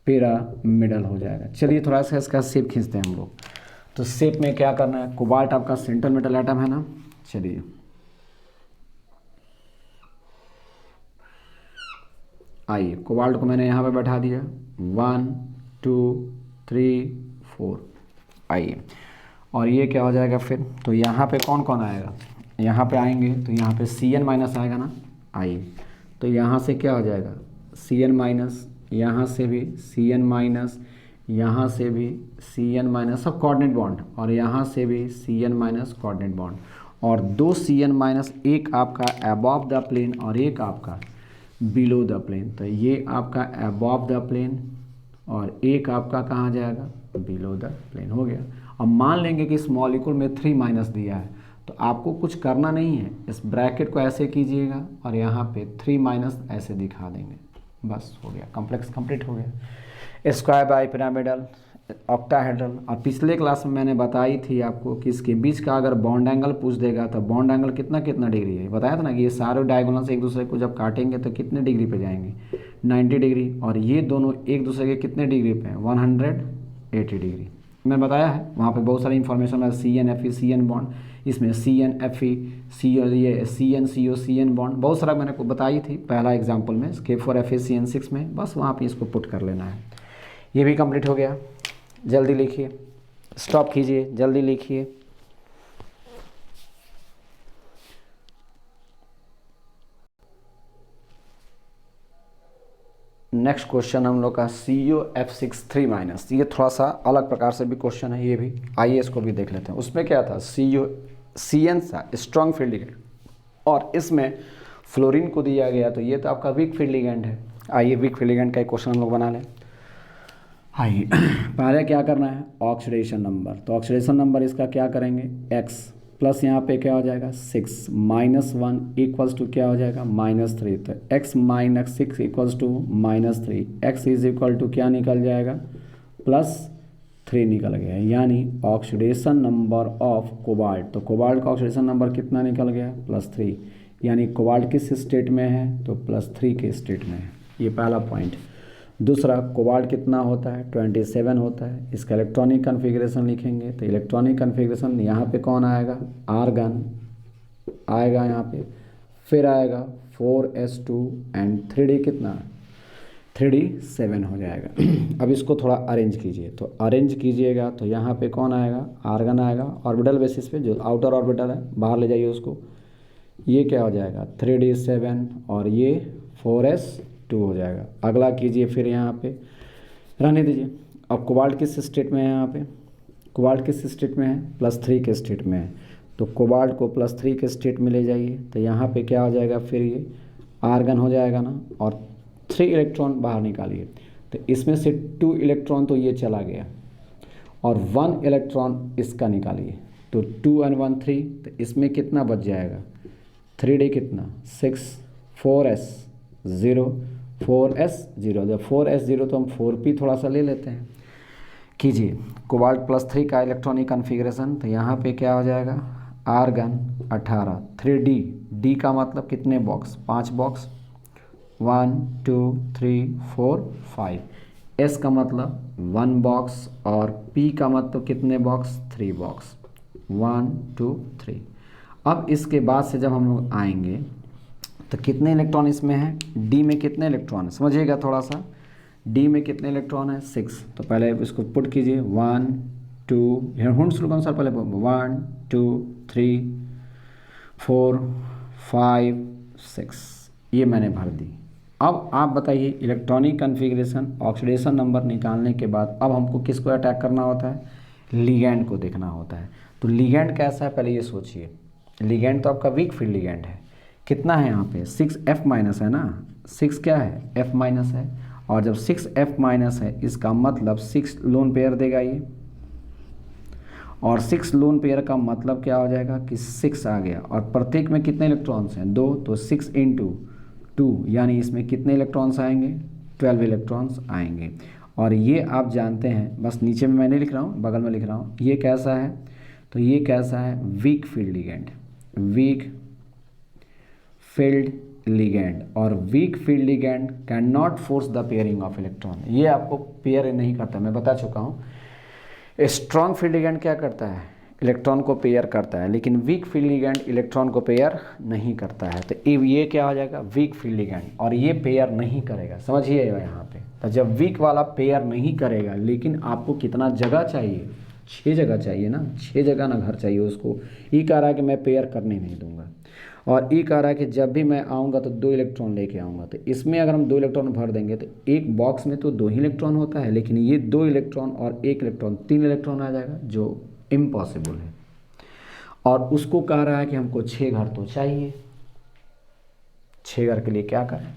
pyramidal हो जाएगा। चलिए थोड़ा सा इसका शेप खींचते हैं हम लोग। तो शेप में क्या करना है, कोबाल्ट आपका सेंट्रल मेटल एटम है ना, चलिए आइए कोबाल्ट को मैंने यहाँ पे बैठा दिया, 1 2 3 4, आइए। और ये क्या हो जाएगा फिर, तो यहाँ पे कौन कौन आएगा, यहाँ पे आएंगे तो यहाँ पे Cn- आएगा ना, आइए। तो यहाँ से क्या हो जाएगा, Cn-, यहाँ से भी Cn-, यहाँ से भी Cn-, सब कोऑर्डिनेट बॉन्ड, और यहाँ से भी Cn- कोऑर्डिनेट बॉन्ड, और 2 Cn-, एक आपका अबव द प्लेन और एक आपका बिलो द प्लेन। तो ये आपका अबव द प्लेन और एक आपका कहाँ जाएगा, बिलो द प्लेन हो गया। अब मान लेंगे कि इस मॉलिक्यूल में 3- दिया है, तो आपको कुछ करना नहीं है, इस ब्रैकेट को ऐसे कीजिएगा और यहाँ पे 3- ऐसे दिखा देंगे, बस हो गया, कॉम्प्लेक्स कंप्लीट हो गया। Square by pyramidal, octahedral. और पिछले क्लास में मैंने बताई थी आपको कि इसके बीच का अगर बॉन्ड एंगल पूछ देगा तो बॉन्ड एंगल कितना कितना डिग्री है, बताया था ना कि ये सारे डायगोनल एक दूसरे को जब काटेंगे तो कितने डिग्री पे जाएंगे, 90 डिग्री, और ये दोनों एक दूसरे के कितने डिग्री पे हैं, 180 डिग्री। मैंने बताया है वहाँ पे बहुत सारी इन्फॉर्मेशन है, CnFe CN बॉन्ड, इसमें CnFe ये CnCO CN बॉन्ड, बहुत सारा मैंने को बताई थी पहला एग्जाम्पल में K4FeCN6 में, बस वहाँ पे इसको पुट कर लेना है। ये भी कंप्लीट हो गया। जल्दी लिखिए, स्टॉप कीजिए, जल्दी लिखिए। नेक्स्ट क्वेश्चन हम लोग का COF6 3-, ये थोड़ा सा अलग प्रकार से भी क्वेश्चन है, ये भी आइए इसको भी देख लेते हैं। उसमें क्या था, CN सा स्ट्रॉन्ग फील्ड लिगेंड और इसमें फ्लोरीन को दिया गया, तो ये तो आपका वीक फील्ड लिगेंड है। आइए वीक फील्ड लिगेंड का एक क्वेश्चन हम लोग बना लें। आइए पहले क्या करना है, ऑक्सीडेशन नंबर, तो ऑक्सीडेशन नंबर इसका क्या करेंगे, x प्लस यहाँ पे क्या हो जाएगा 6 -1 इक्वल्स टू क्या हो जाएगा -3, तो x - 6 equals to -3, x is equal to क्या निकल जाएगा, +3 निकल गया, यानी ऑक्सीडेशन नंबर ऑफ कोबाल्ट, तो कोबाल्ट का ऑक्सीडेशन नंबर कितना निकल गया, +3, यानी कोबाल्ट किस स्टेट में है, तो +3 के स्टेट में है। ये पहला पॉइंट। दूसरा, कोबाल्ट कितना होता है, 27 होता है। इसका इलेक्ट्रॉनिक कन्फिग्रेशन लिखेंगे तो इलेक्ट्रॉनिक कन्फिग्रेशन यहाँ पे कौन आएगा, आर्गन आएगा यहाँ पे, फिर आएगा 4s2 एंड 3d कितना, 3d 7 हो जाएगा। अब इसको थोड़ा अरेंज कीजिए, तो अरेंज कीजिएगा तो यहाँ पे कौन आएगा, आर्गन आएगा ऑर्बिटल बेसिस पे, जो आउटर ऑर्बिटल है बाहर ले जाइए उसको। ये क्या हो जाएगा, 3d 7 और ये 4s2 हो जाएगा। अगला कीजिए फिर यहाँ पे, रहने दीजिए। अब कोबाल्ट किस स्टेट में है, यहाँ पे कोबाल्ट किस स्टेट में है, +3 के स्टेट में है। तो कोबाल्ट को +3 के स्टेट में ले जाइए तो यहाँ पे क्या हो जाएगा, फिर ये आर्गन हो जाएगा ना, और 3 इलेक्ट्रॉन बाहर निकालिए तो इसमें से 2 इलेक्ट्रॉन तो ये चला गया और 1 इलेक्ट्रॉन इसका निकालिए, तो 2 and 1 3, तो इसमें कितना बच जाएगा, 3d कितना 6, 4s 0, 4s 0, जब 4s 0 तो हम 4p थोड़ा सा ले लेते हैं। कीजिए कोबाल्ट +3 का इलेक्ट्रॉनिक कन्फिग्रेशन, तो यहाँ पे क्या हो जाएगा, आर्गन 18, 3d, d का मतलब कितने बॉक्स, 5 बॉक्स, 1 2 3 4 5, s का मतलब 1 बॉक्स और p का मतलब कितने बॉक्स, 3 बॉक्स, 1 2 3। अब इसके बाद से जब हम लोग आएंगे तो कितने इलेक्ट्रॉन इसमें हैं, d में कितने इलेक्ट्रॉन है, समझिएगा थोड़ा सा, d में कितने इलेक्ट्रॉन है, 6। तो पहले इसको पुट कीजिए, 1 2, हुंड शुरू अनुसार पहले 1 2 3 4 5 6, ये मैंने भर दी। अब आप बताइए इलेक्ट्रॉनिक कन्फिग्रेशन ऑक्सीडेशन नंबर निकालने के बाद अब हमको किसको अटैक करना होता है, लिगैंड को देखना होता है। तो लिगैंड कैसा है पहले ये सोचिए। लिगैंड तो आपका वीक फील्ड लिगैंड है, कितना है यहाँ पे 6F- है ना, 6 क्या है, F- है, और जब 6F- है इसका मतलब 6 लोन पेयर देगा ये, और 6 लोन पेयर का मतलब क्या हो जाएगा कि 6 आ गया, और प्रत्येक में कितने इलेक्ट्रॉन्स हैं, 2, तो 6 × 2 यानी इसमें कितने इलेक्ट्रॉन्स आएंगे, 12 इलेक्ट्रॉन्स आएंगे। और ये आप जानते हैं, बस नीचे में मैं नहीं लिख रहा हूँ, बगल में लिख रहा हूँ, ये कैसा है, तो ये कैसा है, weak field ligand, weak field ligand. और weak field ligand can not force the pairing of electron, ये आपको पेयर नहीं करता, मैं बता चुका हूँ। स्ट्रॉन्ग फील्ड लिगैंड क्या करता है, इलेक्ट्रॉन को पेयर करता है, लेकिन वीक फील्ड लिगैंड इलेक्ट्रॉन को पेयर नहीं करता है। तो ये क्या हो जाएगा, वीक फील्ड लिगैंड, और ये पेयर नहीं करेगा, समझिएगा यहाँ पे। तो जब वीक वाला पेयर नहीं करेगा, लेकिन आपको कितना जगह चाहिए, 6 जगह चाहिए ना, 6 जगह ना घर चाहिए उसको। ये कह रहा है कि मैं पेयर करने नहीं दूंगा, और ये कह रहा है कि जब भी मैं आऊँगा तो 2 इलेक्ट्रॉन लेके आऊँगा। तो इसमें अगर हम 2 इलेक्ट्रॉन भर देंगे तो एक बॉक्स में तो 2 ही इलेक्ट्रॉन होता है, लेकिन ये 2 इलेक्ट्रॉन और 1 इलेक्ट्रॉन 3 इलेक्ट्रॉन आ जाएगा, जो इम्पॉसिबल है। और उसको कह रहा है कि हमको 6 घर तो चाहिए, 6 घर के लिए क्या करें,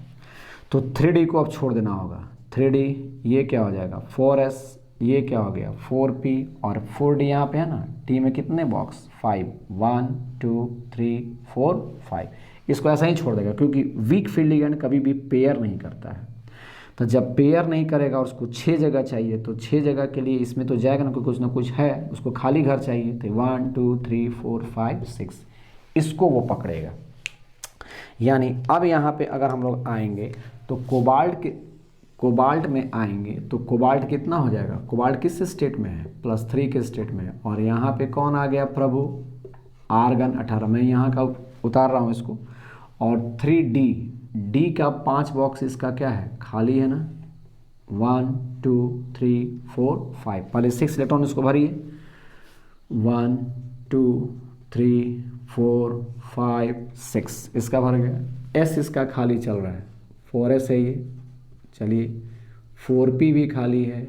तो 3d को अब छोड़ देना होगा। 3d ये क्या हो जाएगा, 4s, ये क्या हो गया 4p, और 4d यहाँ पे है ना, d में कितने बॉक्स, 5, 1 2 3 4 5। इसको ऐसा ही छोड़ देगा, क्योंकि वीक फील्ड लिगैंड कभी भी पेयर नहीं करता है। तो जब पेयर नहीं करेगा और उसको 6 जगह चाहिए, तो 6 जगह के लिए इसमें तो जाएगा ना कुछ है, उसको खाली घर चाहिए। तो 1 2 3 4 5 6 इसको वो पकड़ेगा। यानी अब यहाँ पे अगर हम लोग आएंगे तो कोबाल्ट में आएंगे तो कोबाल्ट कितना हो जाएगा, कोबाल्ट किस स्टेट में है, +3 के स्टेट में है। और यहाँ पे कौन आ गया प्रभु, आर्गन 18, मैं यहाँ का उतार रहा हूँ इसको। और 3d का 5 बॉक्स इसका क्या है, खाली है ना, 1 2 3 4 5, पहले 6 इलेक्ट्रॉन इसको भरिए, 1 2 3 4 5 6 इसका भर गया। s इसका खाली चल रहा है, 4s है ये, चलिए 4p भी खाली है,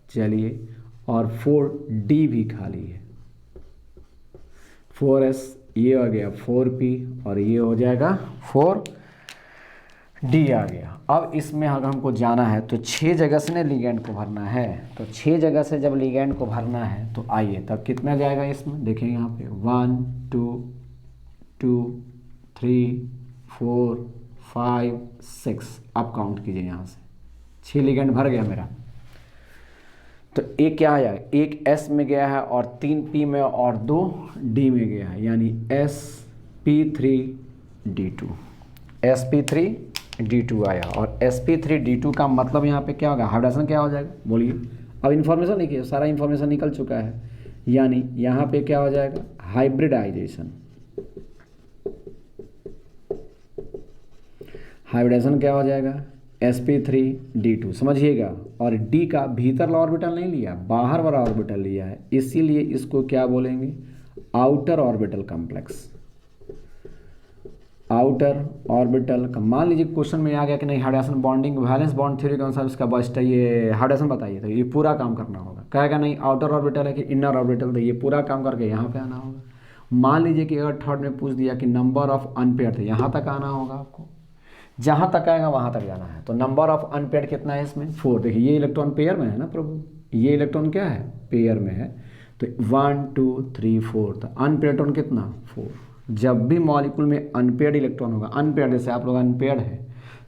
चलिए, और 4d भी खाली है। 4s ये हो गया 4p, और ये हो जाएगा 4d आ गया। अब इसमें अगर हमको जाना है तो 6 जगह से ना लिगैंड को भरना है, तो 6 जगह से जब लिगैंड को भरना है तो आइए तब कितना जाएगा इसमें, देखें यहाँ पे 1 2 2 3 4 5 6, आप काउंट कीजिए यहाँ से, 6 लिगैंड भर गया मेरा। तो एक क्या आया, एक S में गया है और 3 P में और 2 D में गया है, यानी SP3 D2, sp3d2 आया। और sp3d2 का मतलब यहाँ पे क्या होगा, हाइब्रिडाइजेशन क्या हो जाएगा बोलिए। अब इन्फॉर्मेशन लिखिए, सारा इन्फॉर्मेशन निकल चुका है, यानी यहाँ पे क्या हो जाएगा, हाइब्रिडाइजेशन। हाइब्रिडाइजेशन क्या हो जाएगा, sp3d2 समझिएगा। और d का भीतर वाला ऑर्बिटल नहीं लिया, बाहर वाला ऑर्बिटल लिया है, इसीलिए इसको क्या बोलेंगे, outer orbital complex. Outer orbital का मान लीजिए क्वेश्चन में आ गया कि नहीं hydrogen bonding valence bond theory के अनुसार इसका बेस्ट है ये हाइड्रोजन बताइए, तो ये पूरा काम करना होगा। कहेगा नहीं आउटर ऑर्बिटल है कि इनर ऑर्बिटल, तो ये पूरा काम करके यहाँ पे आना होगा। मान लीजिए कि अगर थर्ड में पूछ दिया कि नंबर ऑफ अनपेयर थे, यहाँ तक आना होगा आपको, जहाँ तक आएगा वहाँ तक जाना है। तो नंबर ऑफ अनपेयर कितना है इसमें, 4। देखिए ये इलेक्ट्रॉन पेयर में है ना प्रभु, ये इलेक्ट्रॉन क्या है, पेयर में है। तो 1 2 3 4, तो अनपेयर इलेक्ट्रॉन कितना, 4। जब भी मॉलिक्यूल में अनपेयर्ड इलेक्ट्रॉन होगा, अनपेयर्ड जैसे आप लोग अनपेयर्ड है,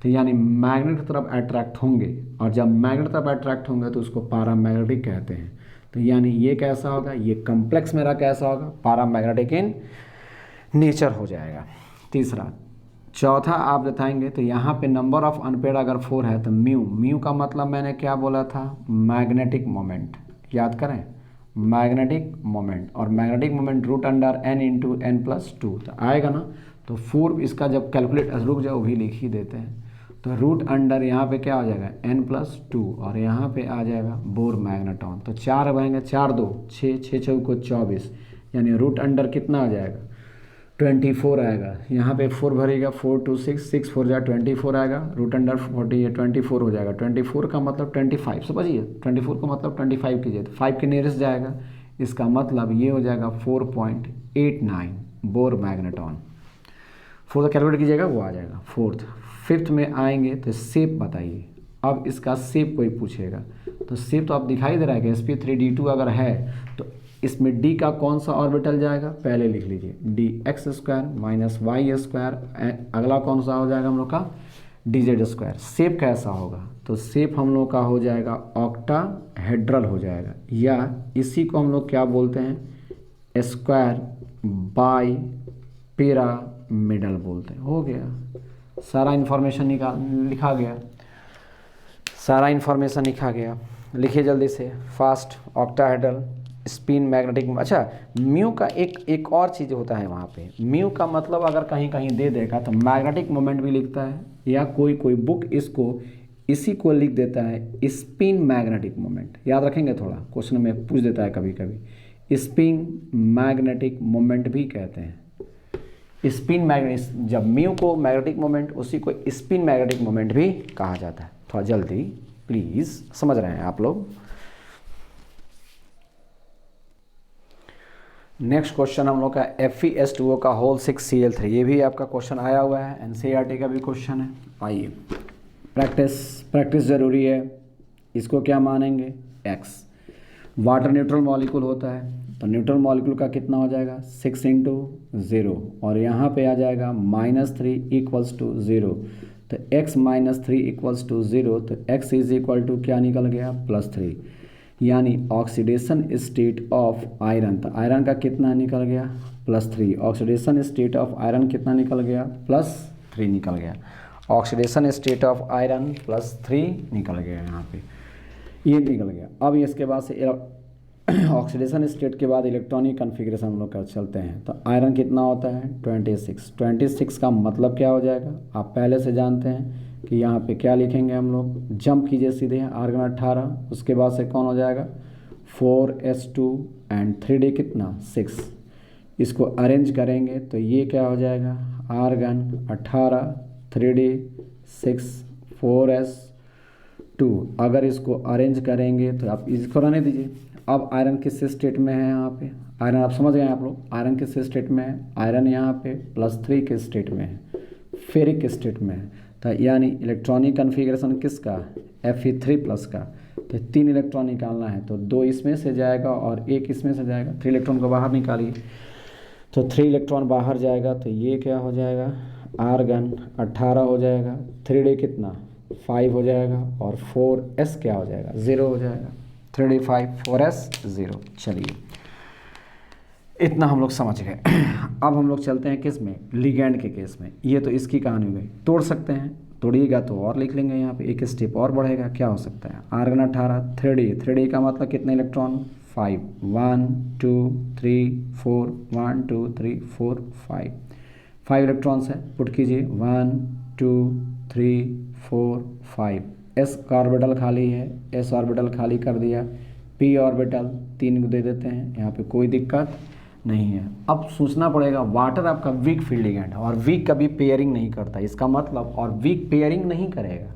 तो यानी मैग्नेट की तरफ अट्रैक्ट होंगे, और जब मैग्नेट की तरफ अट्रैक्ट होंगे तो उसको पैरामैग्नेटिक कहते हैं। तो यानी ये कैसा होगा, ये कम्प्लेक्स मेरा कैसा होगा, पैरामैग्नेटिक इन नेचर हो जाएगा। तीसरा, चौथा आप बताएंगे तो यहाँ पे नंबर ऑफ अनपेयर्ड अगर 4 है तो म्यू का मतलब मैंने क्या बोला था, मैग्नेटिक मोमेंट, याद करें, मैग्नेटिक मोमेंट। और magnetic moment root under n into n+2 तो आएगा ना। तो 4 इसका जब कैलकुलेट रुक जाओ भी लिख ही देते हैं, तो रूट अंडर यहाँ पे क्या हो जाएगा n+2, और यहाँ पे आ जाएगा बोर मैग्नेटॉन। तो 4 बनेंगे, 4 2 6, 6 6 को 24, यानी रूट अंडर कितना आ जाएगा, 24 आएगा। यहाँ पे 4 भरेगा, 4 2 6, 6 4 जा 24 आएगा, रूट अंडर 40 है, 24 हो जाएगा। 24 का मतलब 25 समझिए, 24 का मतलब 25 कीजिए तो 5 के नियरेस्ट जाएगा, इसका मतलब ये हो जाएगा 4.89 बोर मैग्नेटॉन। फोर्थ कैलकुलेट कीजिएगा वो आ जाएगा। फोर्थ, फिफ्थ में आएंगे तो शेप बताइए। अब इसका शेप कोई पूछेगा तो शेप तो आप दिखाई दे रहा है कि sp3d2 अगर है तो इसमें d का कौन सा ऑर्बिटल जाएगा, पहले लिख लीजिए, dx² - y², अगला कौन सा हो जाएगा हम लोग का dz²। शेप कैसा होगा, तो शेप हम लोग का हो जाएगा ऑक्टाहेड्रल हो जाएगा, या इसी को हम लोग क्या बोलते हैं, स्क्वायर बाई पिरामिडल बोलते हैं। हो गया, सारा इन्फॉर्मेशन लिखा गया, सारा इन्फॉर्मेशन लिखा गया। लिखिए जल्दी से फास्ट, ऑक्टाहेड्रल, स्पिन, मैग्नेटिक। अच्छा, म्यू का एक और चीज़ होता है वहाँ पे, म्यू का मतलब अगर कहीं कहीं दे देगा तो मैग्नेटिक मोमेंट भी लिखता है, या कोई बुक इसको इसी को लिख देता है स्पिन मैग्नेटिक मोमेंट। याद रखेंगे, थोड़ा क्वेश्चन में पूछ देता है कभी कभी, स्पिन मैग्नेटिक मोमेंट भी कहते हैं। स्पिन मैग्नेटिक, जब म्यू को मैग्नेटिक मोमेंट, उसी को स्पिन मैग्नेटिक मोमेंट भी कहा जाता है। थोड़ा जल्दी प्लीज़, समझ रहे हैं आप लोग। नेक्स्ट क्वेश्चन हम लोग का FeS2O का होल 6Cl3, ये भी आपका क्वेश्चन आया हुआ है, NCERT का भी क्वेश्चन है। आइए, प्रैक्टिस ज़रूरी है। इसको क्या मानेंगे, X। वाटर न्यूट्रल मॉलिक्यूल होता है, तो न्यूट्रल मॉलिक्यूल का कितना हो जाएगा, 6 × 0, और यहाँ पे आ जाएगा -3 = 0, तो x - 3 = 0, तो x = क्या निकल गया, +3, यानी ऑक्सीडेशन स्टेट ऑफ आयरन, तो आयरन का कितना निकल गया, +3। ऑक्सीडेशन स्टेट ऑफ आयरन कितना निकल गया, +3 निकल गया। ऑक्सीडेशन स्टेट ऑफ आयरन +3 निकल गया, यहाँ पे ये निकल गया। अब इसके बाद से ऑक्सीडेशन स्टेट के बाद इलेक्ट्रॉनिक कन्फिग्रेशन हम लोग का चलते हैं। तो आयरन कितना होता है, 26 का मतलब क्या हो जाएगा, आप पहले से जानते हैं कि यहाँ पे क्या लिखेंगे हम लोग, जंप कीजिए सीधे, आर्गन 18, उसके बाद से कौन हो जाएगा, 4s2 एंड 3d कितना, 6। इसको अरेंज करेंगे तो ये क्या हो जाएगा, आर्गन 18 3d 6 4s2। अगर इसको अरेंज करेंगे तो आप इसको रहने दीजिए। अब आयरन किस स्टेट में है, यहाँ पे आयरन आप समझ गए आप लोग, आयरन किस स्टेट में है, आयरन यहाँ पे +3 के स्टेट में है, फेरिक के स्टेट में है। तो यानी इलेक्ट्रॉनिक कन्फिग्रेशन किसका, Fe3+ का। तो 3 इलेक्ट्रॉन निकालना है, तो 2 इसमें से जाएगा और 1 इसमें से जाएगा। 3 इलेक्ट्रॉन को बाहर निकालिए, तो 3 इलेक्ट्रॉन बाहर जाएगा, तो ये क्या हो जाएगा, आर्गन 18 हो जाएगा, 3d कितना 5 हो जाएगा, और 4s क्या हो जाएगा, 0 हो जाएगा। 3d 5 4s 0। चलिए इतना हम लोग समझ गए। अब हम लोग चलते हैं किस में, लिगैंड के केस में। ये तो इसकी कहानी हो गई। तोड़ सकते हैं, तोड़िएगा तो और लिख लेंगे यहाँ पे, एक स्टेप और बढ़ेगा। क्या हो सकता है, आर्गन 18, थ्री डी का मतलब कितने इलेक्ट्रॉन, 5, 1 2 3 4, 1 2 3 4 5 इलेक्ट्रॉन्स है। पुट कीजिए 1 2 3 4 5। एस ऑर्बिटल खाली है, एस ऑर्बिटल खाली कर दिया। पी ऑर्बिटल 3 को दे देते हैं, यहाँ पे कोई दिक्कत नहीं है। अब सोचना पड़ेगा, वाटर आपका वीक फील्ड लिगैंड है और वीक कभी पेयरिंग नहीं करता, इसका मतलब, और वीक पेयरिंग नहीं करेगा।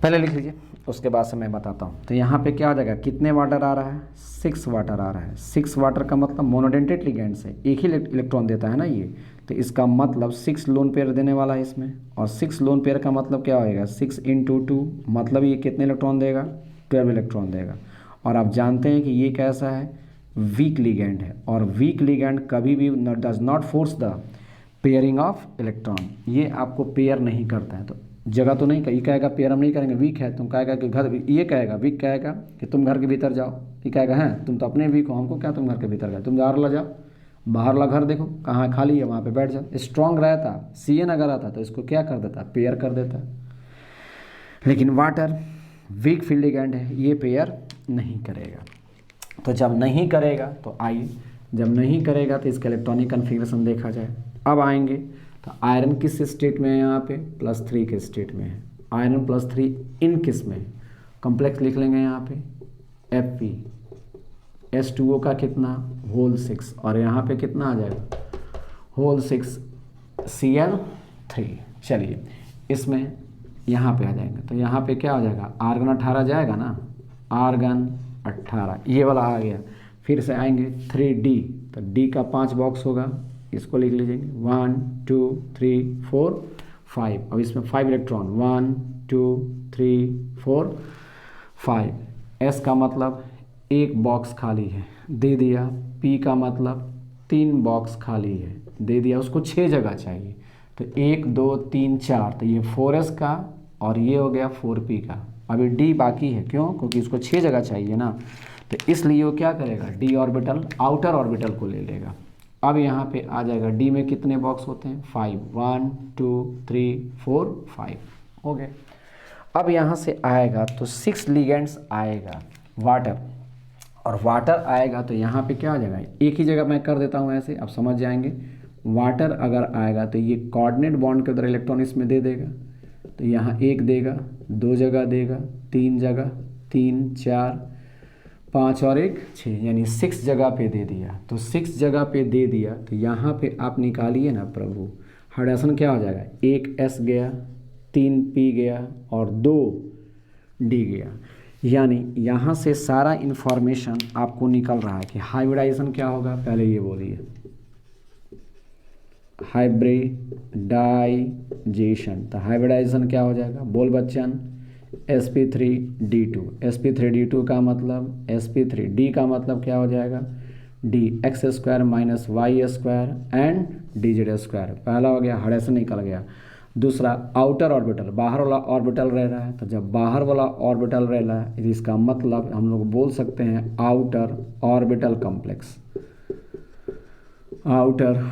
पहले लिख लीजिए, उसके बाद से मैं बताता हूँ। तो यहाँ पे क्या आ जाएगा, कितने वाटर आ रहा है, 6 वाटर आ रहा है। 6 वाटर का मतलब मोनोडेंटेट लिगैंड से एक ही इलेक्ट्रॉन देता है ना ये, तो इसका मतलब 6 लोन पेयर देने वाला है इसमें। और 6 लोन पेयर का मतलब क्या होएगा, 6 × 2, मतलब ये कितने इलेक्ट्रॉन देगा, 12 इलेक्ट्रॉन देगा। और आप जानते हैं कि ये कैसा है, वीक लिगैंड है, और वीक लिगैंड कभी भी does not force the pairing of electron, ये आपको पेयर नहीं करता है। तो जगह तो नहीं, ये कहेगा पेयर हम नहीं करेंगे, वीक है, तुम कहेगा कि घर, ये कहेगा वीक कहेगा कि तुम घर के भीतर जाओ, ये कहेगा हैं तुम तो अपने वीक हो, हमको क्या तुम घर के भीतर गए, तुम बाहर ला जाओ, बाहर ला घर देखो कहाँ खाली है, वहाँ पे बैठ जाओ। स्ट्रांग रहता, CN अगर आता तो इसको क्या कर देता, पेयर कर देता। लेकिन वाटर वीक फील्ड लिगैंड है, ये पेयर नहीं करेगा। तो जब नहीं करेगा तो आइए, जब नहीं करेगा तो इसका इलेक्ट्रॉनिक कन्फिग्रेशन देखा जाए। अब आएंगे तो आयरन किस स्टेट में है, यहाँ पे +3 के स्टेट में है। आयरन +3 इन किस में, कॉम्प्लेक्स लिख लेंगे यहाँ पे Fe, H2O का कितना, होल 6, और यहाँ पे कितना आ जाएगा, होल 6 Cl3। चलिए इसमें यहाँ पे आ जाएंगे, तो यहाँ पे क्या हो जाएगा, आर्गन 18 जाएगा ना, आर्गन 18 ये वाला आ गया। फिर से आएंगे 3D, तो D का 5 बॉक्स होगा, इसको लिख लीजिए 1 2 3 4 5। अब इसमें 5 इलेक्ट्रॉन, 1 2 3 4 5। S का मतलब एक बॉक्स खाली है, दे दिया। P का मतलब 3 बॉक्स खाली है, दे दिया। उसको 6 जगह चाहिए, तो 1 2 3 4, तो ये 4S का, और ये हो गया 4P का। अभी D बाकी है, क्यों, क्योंकि इसको 6 जगह चाहिए ना, तो इसलिए वो क्या करेगा, D ऑर्बिटल आउटर ऑर्बिटल को ले लेगा। अब यहाँ पे आ जाएगा, D में कितने बॉक्स होते हैं, 5, 1 2 3 4 5 हो गए। अब यहाँ से आएगा तो 6 लिगेंड्स आएगा वाटर, और वाटर आएगा तो यहाँ पे क्या आ जाएगा, एक ही जगह मैं कर देता हूँ ऐसे, आप समझ जाएंगे। वाटर अगर आएगा तो ये कोऑर्डिनेट बॉन्ड के उधर इलेक्ट्रॉन इसमें दे देगा, तो यहाँ 1 देगा, 2 जगह देगा, 3 जगह, 3 4 5 और 1 6, यानी 6 जगह पे दे दिया। तो 6 जगह पे दे दिया, तो यहाँ पे आप निकालिए ना प्रभु, हाइड्रेशन क्या हो जाएगा, 1 S गया, 3 P गया और 2 D गया। यानी यहाँ से सारा इन्फॉर्मेशन आपको निकल रहा है कि हाइब्रिडाइजेशन क्या होगा। पहले ये बोलिए, हाइब्रिडाइजेशन, तो हाइब्रिडाइजेशन क्या हो जाएगा, बोल बच्चन, sp3d2। sp3d2 का मतलब, sp3d का मतलब क्या हो जाएगा, dx² - y² एंड dz²। पहला हो गया, हाइड्रेशन निकल गया। दूसरा आउटर ऑर्बिटल, बाहर वाला ऑर्बिटल रह रहा है, तो जब बाहर वाला ऑर्बिटल रह रहा है, इसका मतलब हम लोग बोल सकते हैं outer orbital complex, outer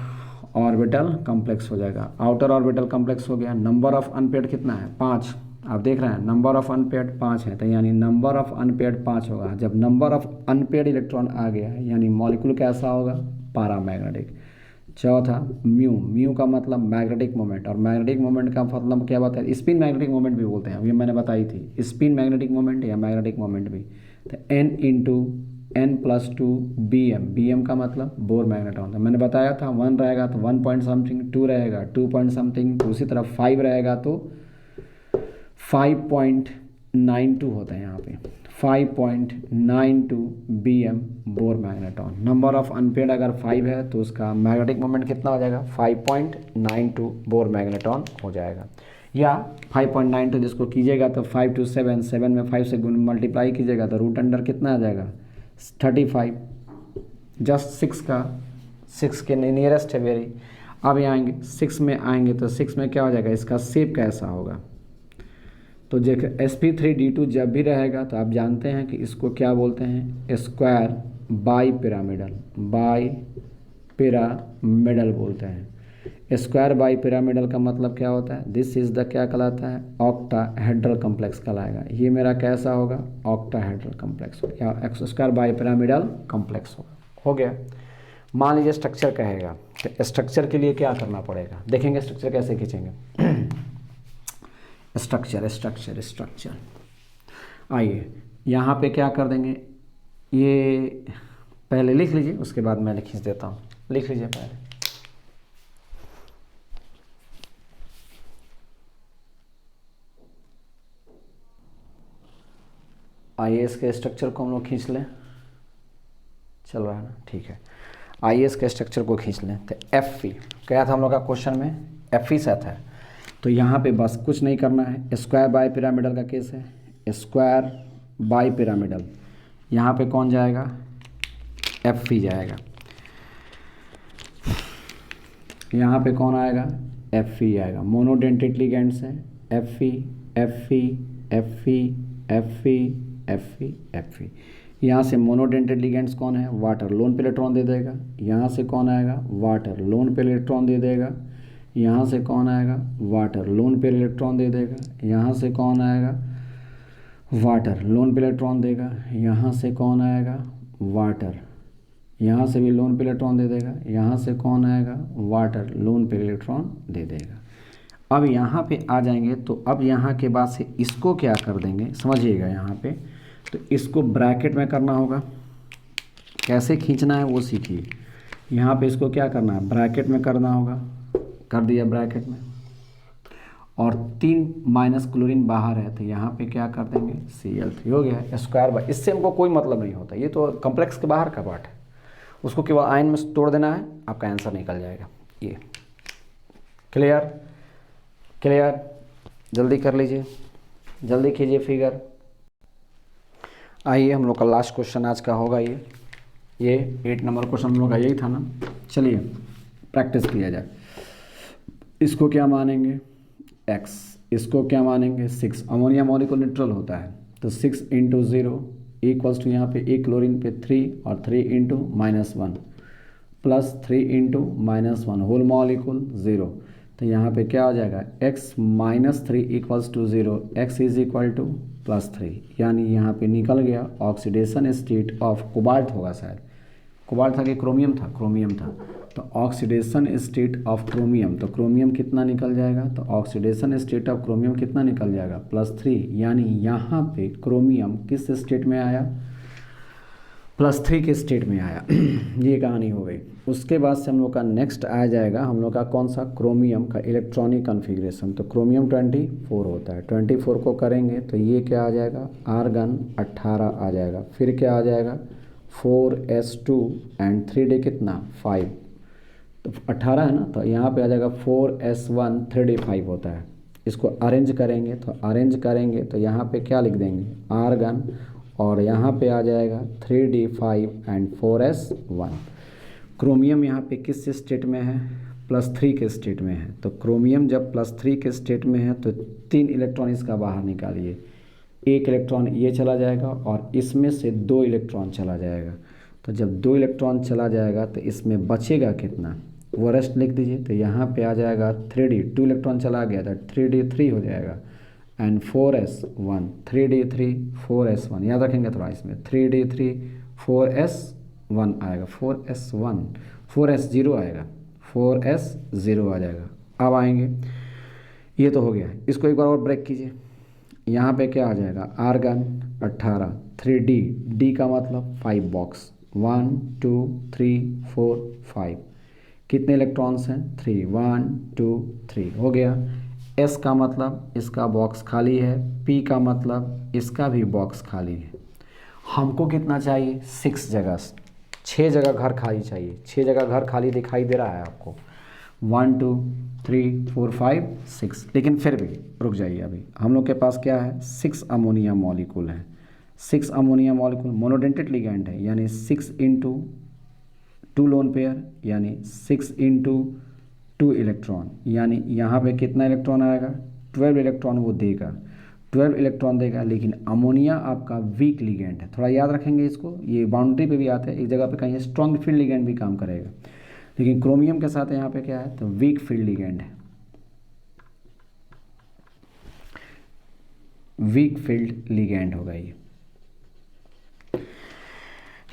orbital complex हो जाएगा। आउटर ऑर्बिटल कॉम्प्लेक्स हो गया। नंबर ऑफ अनपेयर्ड कितना है, 5। आप देख रहे हैं नंबर ऑफ अनपेयर्ड 5 है, तो यानी नंबर ऑफ अनपेयर्ड 5 होगा। जब नंबर ऑफ अनपेयर्ड इलेक्ट्रॉन आ गया है, यानी मॉलिक्यूल कैसा होगा, पैरामैग्नेटिक। चौथा म्यू का मतलब मैग्नेटिक मोमेंट, और मैग्नेटिक मोमेंट का मतलब क्या बताया, स्पिन मैग्नेटिक मोमेंट भी बोलते हैं, अभी मैंने बताई थी, स्पिन मैग्नेटिक मोमेंट या मैग्नेटिक मोमेंट भी। तो n+2 bm का मतलब बोर मैग्नेट्रॉन, तो मैंने बताया था 1 रहेगा तो 1 पॉइंट समथिंग, 2 रहेगा 2 पॉइंट समथिंग, तो उसी तरह 5 रहेगा तो 5.92 होता है यहाँ पे, 5.92 bm bore magnetron. Number of unpaired अगर 5 है तो उसका मैग्नेटिक मोमेंट कितना हो जाएगा, 5.92 बोर मैग्नेट्रॉन हो जाएगा। या 5.92 जिसको कीजिएगा तो 5 to 7, 7 में 5 से मल्टीप्लाई कीजिएगा तो रूट अंडर कितना आ जाएगा, 35। जस्ट 6 के नियरेस्ट है वेरी। अब ये आएंगे 6 में, आएंगे तो 6 में क्या हो जाएगा, इसका शेप कैसा होगा, तो देखिए sp3d2 जब भी रहेगा तो आप जानते हैं कि इसको क्या बोलते हैं, स्क्वायर बाई पिरामिडल बोलते हैं। स्क्वायर बाई पिरामिडल का मतलब क्या होता है, दिस इज़ द क्या कहलाता है, ऑक्टाहेड्रल कॉम्प्लेक्स कहलाएगा। ये मेरा कैसा होगा, ऑक्टाहेड्रल कॉम्प्लेक्स होगा या x square by pyramidal complex होगा। हो गया। मान लीजिए स्ट्रक्चर कहेगा, तो स्ट्रक्चर के लिए क्या करना पड़ेगा, देखेंगे स्ट्रक्चर कैसे खींचेंगे। स्ट्रक्चर आइए यहाँ पे क्या कर देंगे, ये पहले लिख लीजिए, उसके बाद मैं खींच देता हूँ। लिख लीजिए पहले, आइए इसके स्ट्रक्चर को हम लोग खींच लें। चल रहा है ना, ठीक है। आइए इसके स्ट्रक्चर को खींच लें। तो एफ ई क्या था हम लोग का क्वेश्चन में, एफ ई सेट है। तो यहाँ पे बस कुछ नहीं करना है, स्क्वायर बाय पिरामिडल का केस है, स्क्वायर बाय पिरामिडल। यहाँ पे कौन जाएगा, एफ ई जाएगा। यहाँ पे कौन आएगा, एफ ई आएगा। मोनोडेंटेड लिगेंड्स है, F E F E F E F E F E F E. यहाँ से मोनोडेंटेड लिगेंड्स कौन है, वाटर लोन पे इलेक्ट्रॉन दे देगा। यहाँ से कौन आएगा, वाटर लोन पे इलेक्ट्रॉन दे देगा। यहाँ से कौन आएगा, वाटर लोन पे इलेक्ट्रॉन दे देगा। यहाँ से कौन आएगा, वाटर लोन पे इलेक्ट्रॉन देगा। यहाँ से कौन आएगा, वाटर, यहाँ से भी लोन पे इलेक्ट्रॉन दे देगा। यहाँ से कौन आएगा, वाटर लोन पे इलेक्ट्रॉन दे देगा। अब यहाँ पे आ जाएंगे, तो अब यहाँ के बाद से इसको क्या कर देंगे, समझिएगा यहाँ पे। तो इसको ब्रैकेट में करना होगा, कैसे खींचना है वो सीखिए। यहाँ पे इसको क्या करना है, ब्रैकेट में करना होगा। कर दिया ब्रैकेट में, और 3 माइनस क्लोरीन बाहर है, तो यहाँ पे क्या कर देंगे, Cl3 हो गया। स्क्वायर बाय, इससे हमको कोई मतलब नहीं होता, ये तो कॉम्प्लेक्स के बाहर का पार्ट है, उसको केवल आयन में तोड़ देना है, आपका आंसर निकल जाएगा। ये क्लियर, जल्दी कर लीजिए, जल्दी कीजिए फिगर। आइए हम लोग का लास्ट क्वेश्चन आज का होगा ये 8 नंबर क्वेश्चन हम लोग का यही था ना। चलिए प्रैक्टिस किया जाए। इसको क्या मानेंगे, x, इसको क्या मानेंगे 6। अमोनिया मॉलिक्यूल न्यूट्रल होता है, तो 6 × 0 इक्वल्स टू यहाँ पे एक क्लोरीन पे 3 और 3 × -1 प्लस 3 × -1 होल मॉलिक्यूल 0। तो यहाँ पे क्या हो जाएगा, x - 3 equals to 0, x is equal to +3, यानी यहाँ पे निकल गया ऑक्सीडेशन स्टेट ऑफ कोबाल्ट होगा शायद, कोबाल्ट था कि क्रोमियम था, क्रोमियम था। तो ऑक्सीडेशन स्टेट ऑफ क्रोमियम, तो क्रोमियम कितना निकल जाएगा, तो ऑक्सीडेशन स्टेट ऑफ क्रोमियम कितना निकल जाएगा, +3, यानी यहाँ पे क्रोमियम किस स्टेट में आया, +3 के स्टेट में आया। ये कहानी हो गई। उसके बाद से हम लोग का नेक्स्ट आ जाएगा हम लोग का कौन सा, क्रोमियम का इलेक्ट्रॉनिक कॉन्फ़िगरेशन। तो क्रोमियम 24 होता है, 24 को करेंगे तो ये क्या आ जाएगा, आर्गन 18 आ जाएगा। फिर क्या आ जाएगा, 4s2 एंड 3d कितना 5, तो 18 है ना, तो यहाँ पे आ जाएगा 4s1 3d 5 होता है। इसको अरेंज करेंगे, तो अरेंज करेंगे तो यहाँ पे क्या लिख देंगे, आर्गन, और यहाँ पे आ जाएगा 3d5 एंड 4s1। क्रोमियम यहाँ पे किस स्टेट में है, +3 के स्टेट में है। तो क्रोमियम जब +3 के स्टेट में है तो 3 इलेक्ट्रॉन इसका बाहर निकालिए, एक इलेक्ट्रॉन ये चला जाएगा और इसमें से 2 इलेक्ट्रॉन चला जाएगा। तो जब 2 इलेक्ट्रॉन चला जाएगा तो इसमें बचेगा कितना, वो रेस्ट लिख दीजिए। तो यहाँ पे आ जाएगा 3d, 2 इलेक्ट्रॉन चला गया था, 3d3 हो जाएगा, एंड 4s1, 3d3 4s1, याद रखेंगे थोड़ा इसमें, 3d3 4s1 आएगा, 4s1 4s0 आएगा, 4s0 आ जाएगा। अब आएंगे, ये तो हो गया, इसको एक बार और ब्रेक कीजिए। यहाँ पे क्या आ जाएगा, आर्गन 18, 3d, d का मतलब 5 बॉक्स, 1 2 3 4 5, कितने इलेक्ट्रॉन्स हैं 3, 1 2 3 हो गया। s का मतलब इसका बॉक्स खाली है, p का मतलब इसका भी बॉक्स खाली है। हमको कितना चाहिए, 6 जगह, 6 जगह घर खाली चाहिए। 6 जगह घर खाली दिखाई दे रहा है आपको, 1 2 3 4 5 6, लेकिन फिर भी रुक जाइए, अभी हम लोग के पास क्या है, 6 अमोनिया मॉलिक्यूल है। 6 अमोनिया मॉलिक्यूल मोनोडेंटेड लिगैंड है, यानी 6 × 2 लोन पेयर, यानी 6 × 2 इलेक्ट्रॉन, यानी यहाँ पे कितना इलेक्ट्रॉन आएगा, 12 इलेक्ट्रॉन वो देगा। 12 इलेक्ट्रॉन देगा, लेकिन अमोनिया आपका वीक लिगेंड है। थोड़ा याद रखेंगे इसको, ये बाउंड्री पे भी आता है, एक जगह पे कहीं स्ट्रॉन्ग फील्ड लिगेंड भी काम करेगा, लेकिन क्रोमियम के साथ यहाँ पे क्या है, तो वीक फील्ड लिगेंड है, वीक फील्ड लिगेंड होगा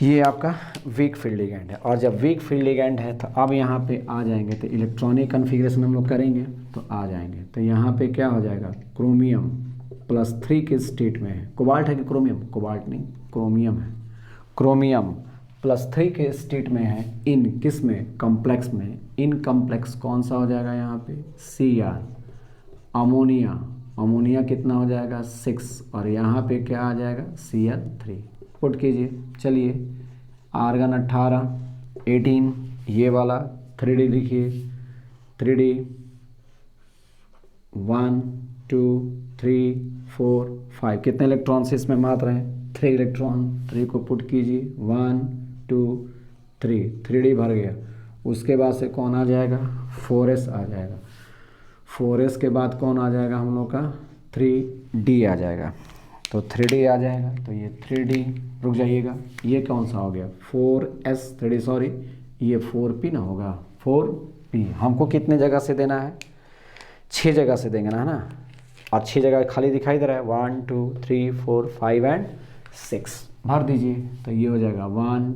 ये आपका वीक फील्ड लिगेंड है। और जब वीक फील्ड लिगेंड है तो अब यहाँ पे आ जाएंगे तो इलेक्ट्रॉनिक कन्फिग्रेशन हम लोग करेंगे तो आ जाएंगे, तो यहाँ पे क्या हो जाएगा, क्रोमियम +3 के स्टेट में है, कोबाल्ट है कि क्रोमियम, कोबाल्ट नहीं क्रोमियम है, क्रोमियम +3 के स्टेट में है, इन किस में, कॉम्प्लेक्स में, इन कॉम्प्लेक्स कौन सा हो जाएगा यहाँ पे, Cr, अमोनिया, अमोनिया कितना हो जाएगा 6, और यहाँ पे क्या आ जाएगा Cl3, पुट कीजिए, चलिए आर्गन 18, 18, ये वाला 3D लिखिए, 3D 1 2 3 4 5, कितने इलेक्ट्रॉन से इसमें मात्र हैं, 3 इलेक्ट्रॉन, 3 को पुट कीजिए, 1 2 3, 3D भर गया, उसके बाद से कौन आ जाएगा, 4s आ जाएगा, 4s के बाद कौन आ जाएगा हम लोग का, 3D आ जाएगा, तो 3D आ जाएगा, तो ये 3D, रुक जाइएगा, ये कौन सा हो गया 4s, 3D सॉरी, ये 4p ना होगा, 4p, हमको कितने जगह से देना है, 6 जगह से देंगे ना, है ना, और 6 जगह खाली दिखाई दे रहा है, 1 2 3 4 5 एंड 6, भर दीजिए, तो ये हो जाएगा 1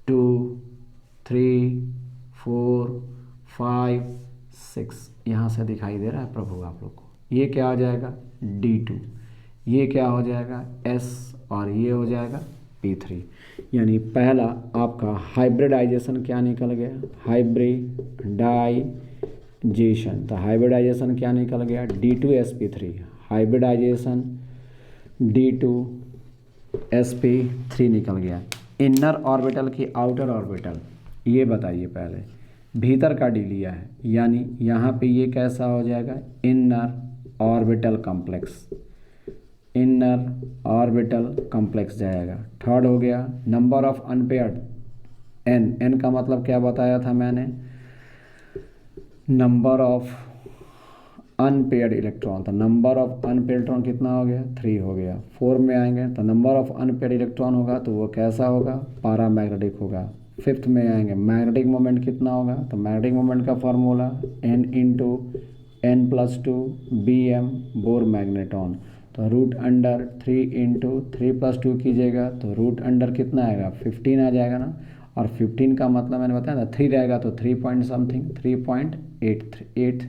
2 3 4 5 6, यहाँ से दिखाई दे रहा है प्रभु आप लोग को, ये क्या आ जाएगा D2, ये क्या हो जाएगा S, और ये हो जाएगा P3, यानी पहला आपका हाइब्रिडाइजेशन क्या निकल गया, हाइब्रिडाइजेशन, तो हाइब्रिडाइजेशन क्या निकल गया, D2sp3, हाइब्रिडाइजेशन D2sp3 निकल गया। इनर ऑर्बिटल की आउटर ऑर्बिटल, ये बताइए पहले, भीतर का डी लिया है, यानी यहाँ पे ये कैसा हो जाएगा, inner orbital complex, inner orbital complex जाएगा। थर्ड हो गया नंबर ऑफ अनपेयर्ड, एन का मतलब क्या बताया था मैंने, नंबर ऑफ अनपेयर्ड इलेक्ट्रॉन, तो नंबर ऑफ अनपेयर्ड इलेक्ट्रॉन कितना हो गया, 3 हो गया। 4 में आएंगे तो नंबर ऑफ अनपेयर्ड इलेक्ट्रॉन होगा तो वो कैसा होगा, पैरामैग्नेटिक होगा। 5th में आएंगे मैग्नेटिक मोमेंट कितना होगा, तो मैग्नेटिक मोमेंट का formula n×n+2 Bm bore magneton, तो √3 × 3+2 कीजिएगा तो √, कितना आएगा 15 आ जाएगा ना, और 15 का मतलब मैंने बताया था 3 रहेगा तो 3 पॉइंट समथिंग, 3.88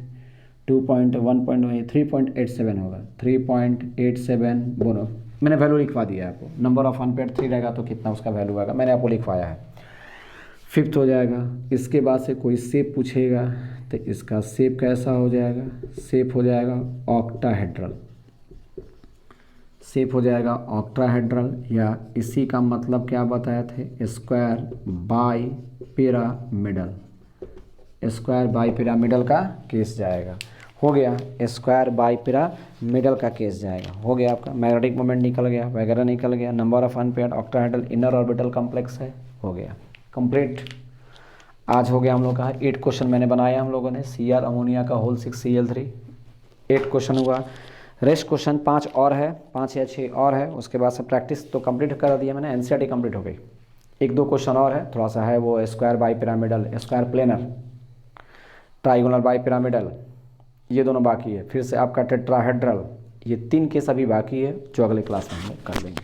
3.87 होगा, 3.87 बोनो, मैंने वैल्यू लिखवा दिया है आपको, नंबर ऑफ अनपेयर्ड 3 रहेगा तो कितना उसका वैल्यू आएगा, मैंने आपको लिखवाया है। 5th हो जाएगा, इसके बाद से कोई शेप पूछेगा तो इसका शेप कैसा हो जाएगा, शेप हो जाएगा ऑक्टाहेड्रल, शेप हो जाएगा ऑक्टाहेड्रल, या इसी का मतलब क्या बताए थे, square by pyramidal, square by pyramidal का केस जाएगा, हो गया स्क्वायर बाई पिरामिडल का केस जाएगा, हो गया आपका मैग्नेटिक मोमेंट निकल गया, वगैरह निकल गया, number of unpaired octahedral inner orbital complex है, हो गया कंप्लीट। आज हो गया हम लोग का 8 क्वेश्चन मैंने बनाया हम लोगों ने, Cr अमोनिया का होल 6 Cl3, 8 क्वेश्चन हुआ, रेस्ट क्वेश्चन 5 और है, 5 या 6 और है, उसके बाद से प्रैक्टिस तो कंप्लीट कर दिया मैंने, एनसीईआरटी कंप्लीट हो गई, 1-2 क्वेश्चन और है, थोड़ा सा है वो square by pyramidal, square planar, trigonal bi pyramidal, ये दोनों बाकी है, फिर से आपका टेट्राहेड्रल, ये 3 केस अभी बाकी है जो अगले क्लास में हम लोग कर लेंगे।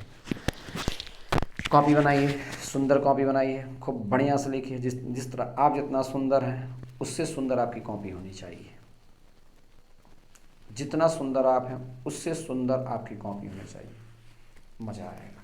कॉपी बनाइए, सुंदर कॉपी बनाइए, खूब बढ़िया से लिखिए, जिस तरह आप जितना सुंदर हैं उससे सुंदर आपकी कॉपी होनी चाहिए, जितना सुंदर आप हैं उससे सुंदर आपकी कॉपी होनी चाहिए, मज़ा आएगा।